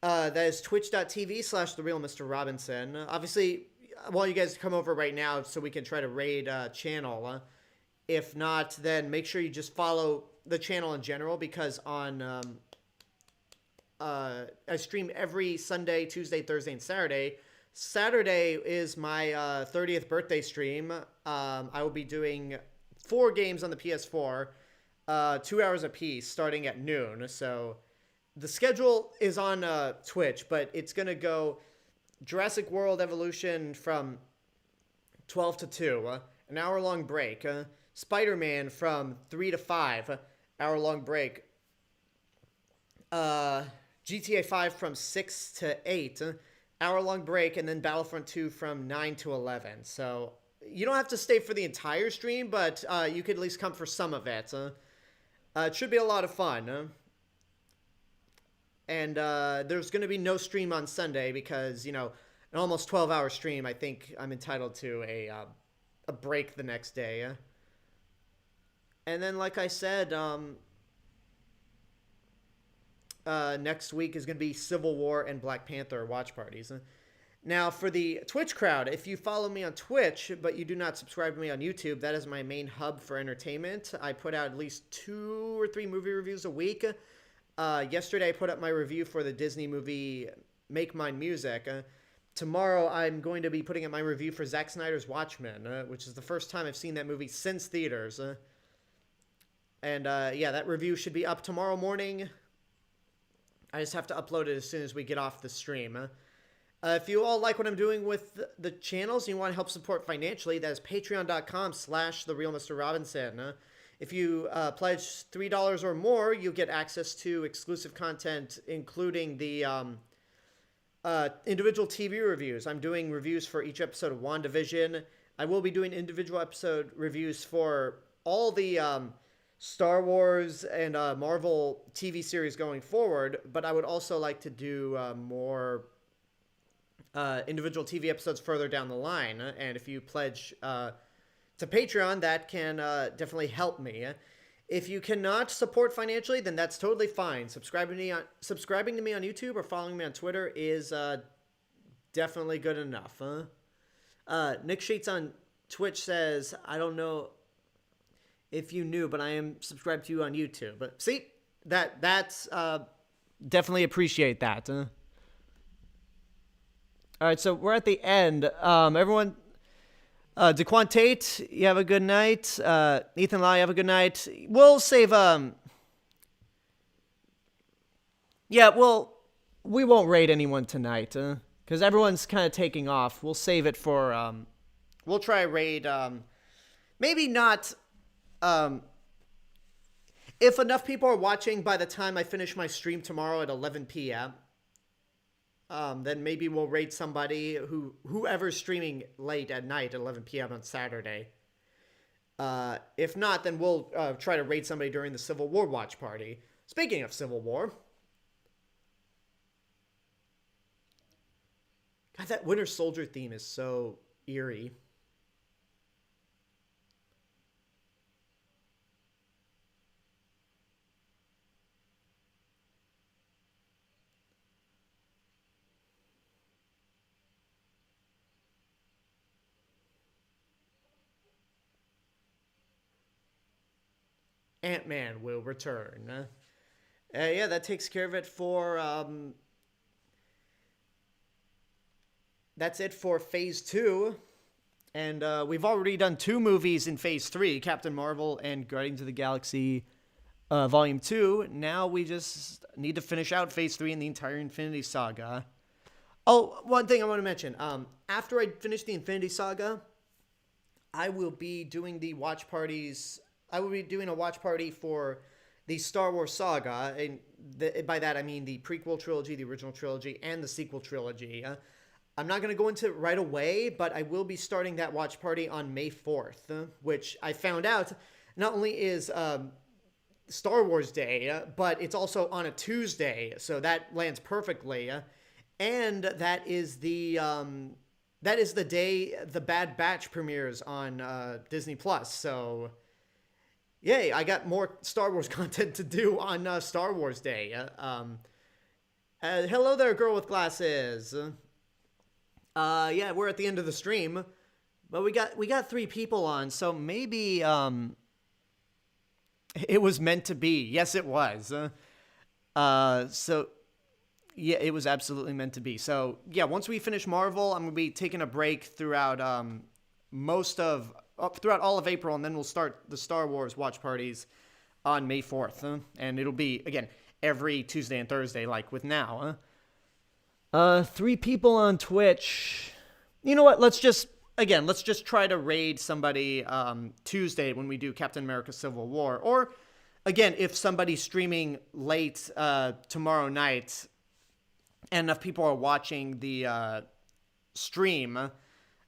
that is twitch.tv/TheRealMrRobinson. Obviously, I want you guys to come over right now so we can try to raid channel. If not, then make sure you just follow the channel in general, because on I stream every Sunday, Tuesday, Thursday, and Saturday. Saturday is my 30th birthday stream. I will be doing 4 games on the PS4, 2 hours apiece, starting at noon. So the schedule is on Twitch, but it's going to go Jurassic World Evolution from 12 to 2, an hour-long break. Spider-Man from 3 to 5, hour-long break. GTA 5 from 6 to 8, hour-long break, and then Battlefront 2 from 9 to 11. So you don't have to stay for the entire stream, but you could at least come for some of it. It should be a lot of fun. And there's going to be no stream on Sunday because, an almost 12-hour stream, I think I'm entitled to a break the next day. And then, like I said, next week is going to be Civil War and Black Panther watch parties. Now, for the Twitch crowd, if you follow me on Twitch, but you do not subscribe to me on YouTube, that is my main hub for entertainment. I put out at least 2 or 3 movie reviews a week. Yesterday, I put up my review for the Disney movie Make Mine Music. Tomorrow, I'm going to be putting up my review for Zack Snyder's Watchmen, which is the first time I've seen that movie since theaters. And yeah, that review should be up tomorrow morning. I just have to upload it as soon as we get off the stream. If you all like what I'm doing with the channels and you want to help support financially, that is patreon.com/TheRealMrRobinson. If you pledge $3 or more, you'll get access to exclusive content, including the individual TV reviews. I'm doing reviews for each episode of WandaVision. I will be doing individual episode reviews for all the Star Wars and Marvel TV series going forward, but I would also like to do more individual TV episodes further down the line. And if you pledge to Patreon, that can definitely help me. If you cannot support financially, then that's totally fine. Subscribing to me on YouTube or following me on Twitter is definitely good enough. Nick Sheets on Twitch says, I don't know if you knew, but I am subscribed to you on YouTube. But see, that's definitely appreciate that. All right, so we're at the end. Everyone, DeQuan Tate, you have a good night. Ethan Law, you have a good night. We'll save, yeah, well, we won't raid anyone tonight, because everyone's kind of taking off. We'll save it for, we'll try raid, maybe not, if enough people are watching by the time I finish my stream tomorrow at 11 p.m., then maybe we'll raid somebody whoever's streaming late at night at 11 p.m. on Saturday. If not, then we'll try to raid somebody during the Civil War watch party. Speaking of Civil War, God, that Winter Soldier theme is so eerie. Ant-Man will return. Yeah, that takes care of it for, that's it for Phase 2. And we've already done 2 movies in Phase 3, Captain Marvel and Guardians of the Galaxy Volume 2. Now we just need to finish out Phase 3 and the entire Infinity Saga. Oh, one thing I want to mention. After I finish the Infinity Saga, I will be doing the watch parties. I will be doing a watch party for the Star Wars saga, and by that I mean the prequel trilogy, the original trilogy, and the sequel trilogy. I'm not going to go into it right away, but I will be starting that watch party on May 4th, which I found out not only is Star Wars Day, but it's also on a Tuesday, so that lands perfectly. And that is the day The Bad Batch premieres on Disney Plus. So, yay! I got more Star Wars content to do on Star Wars Day. Hello there, girl with glasses. Yeah, we're at the end of the stream, but we got 3 people on, so maybe it was meant to be. Yes, it was. So yeah, it was absolutely meant to be. So yeah, once we finish Marvel, I'm gonna be taking a break throughout throughout all of April, and then we'll start the Star Wars watch parties on May 4th, and it'll be again every Tuesday and Thursday, like with now. 3 people on Twitch. You know what? Let's just try to raid somebody Tuesday when we do Captain America Civil War. Or, again, if somebody's streaming late tomorrow night and enough people are watching the stream,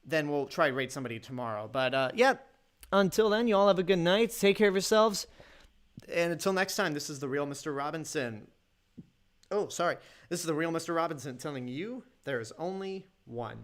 then we'll try to raid somebody tomorrow. But, yeah, until then, you all have a good night. Take care of yourselves. And until next time, this is The Real Mr. Robinson. Oh, sorry. This is The Real Mr. Robinson telling you there is only one.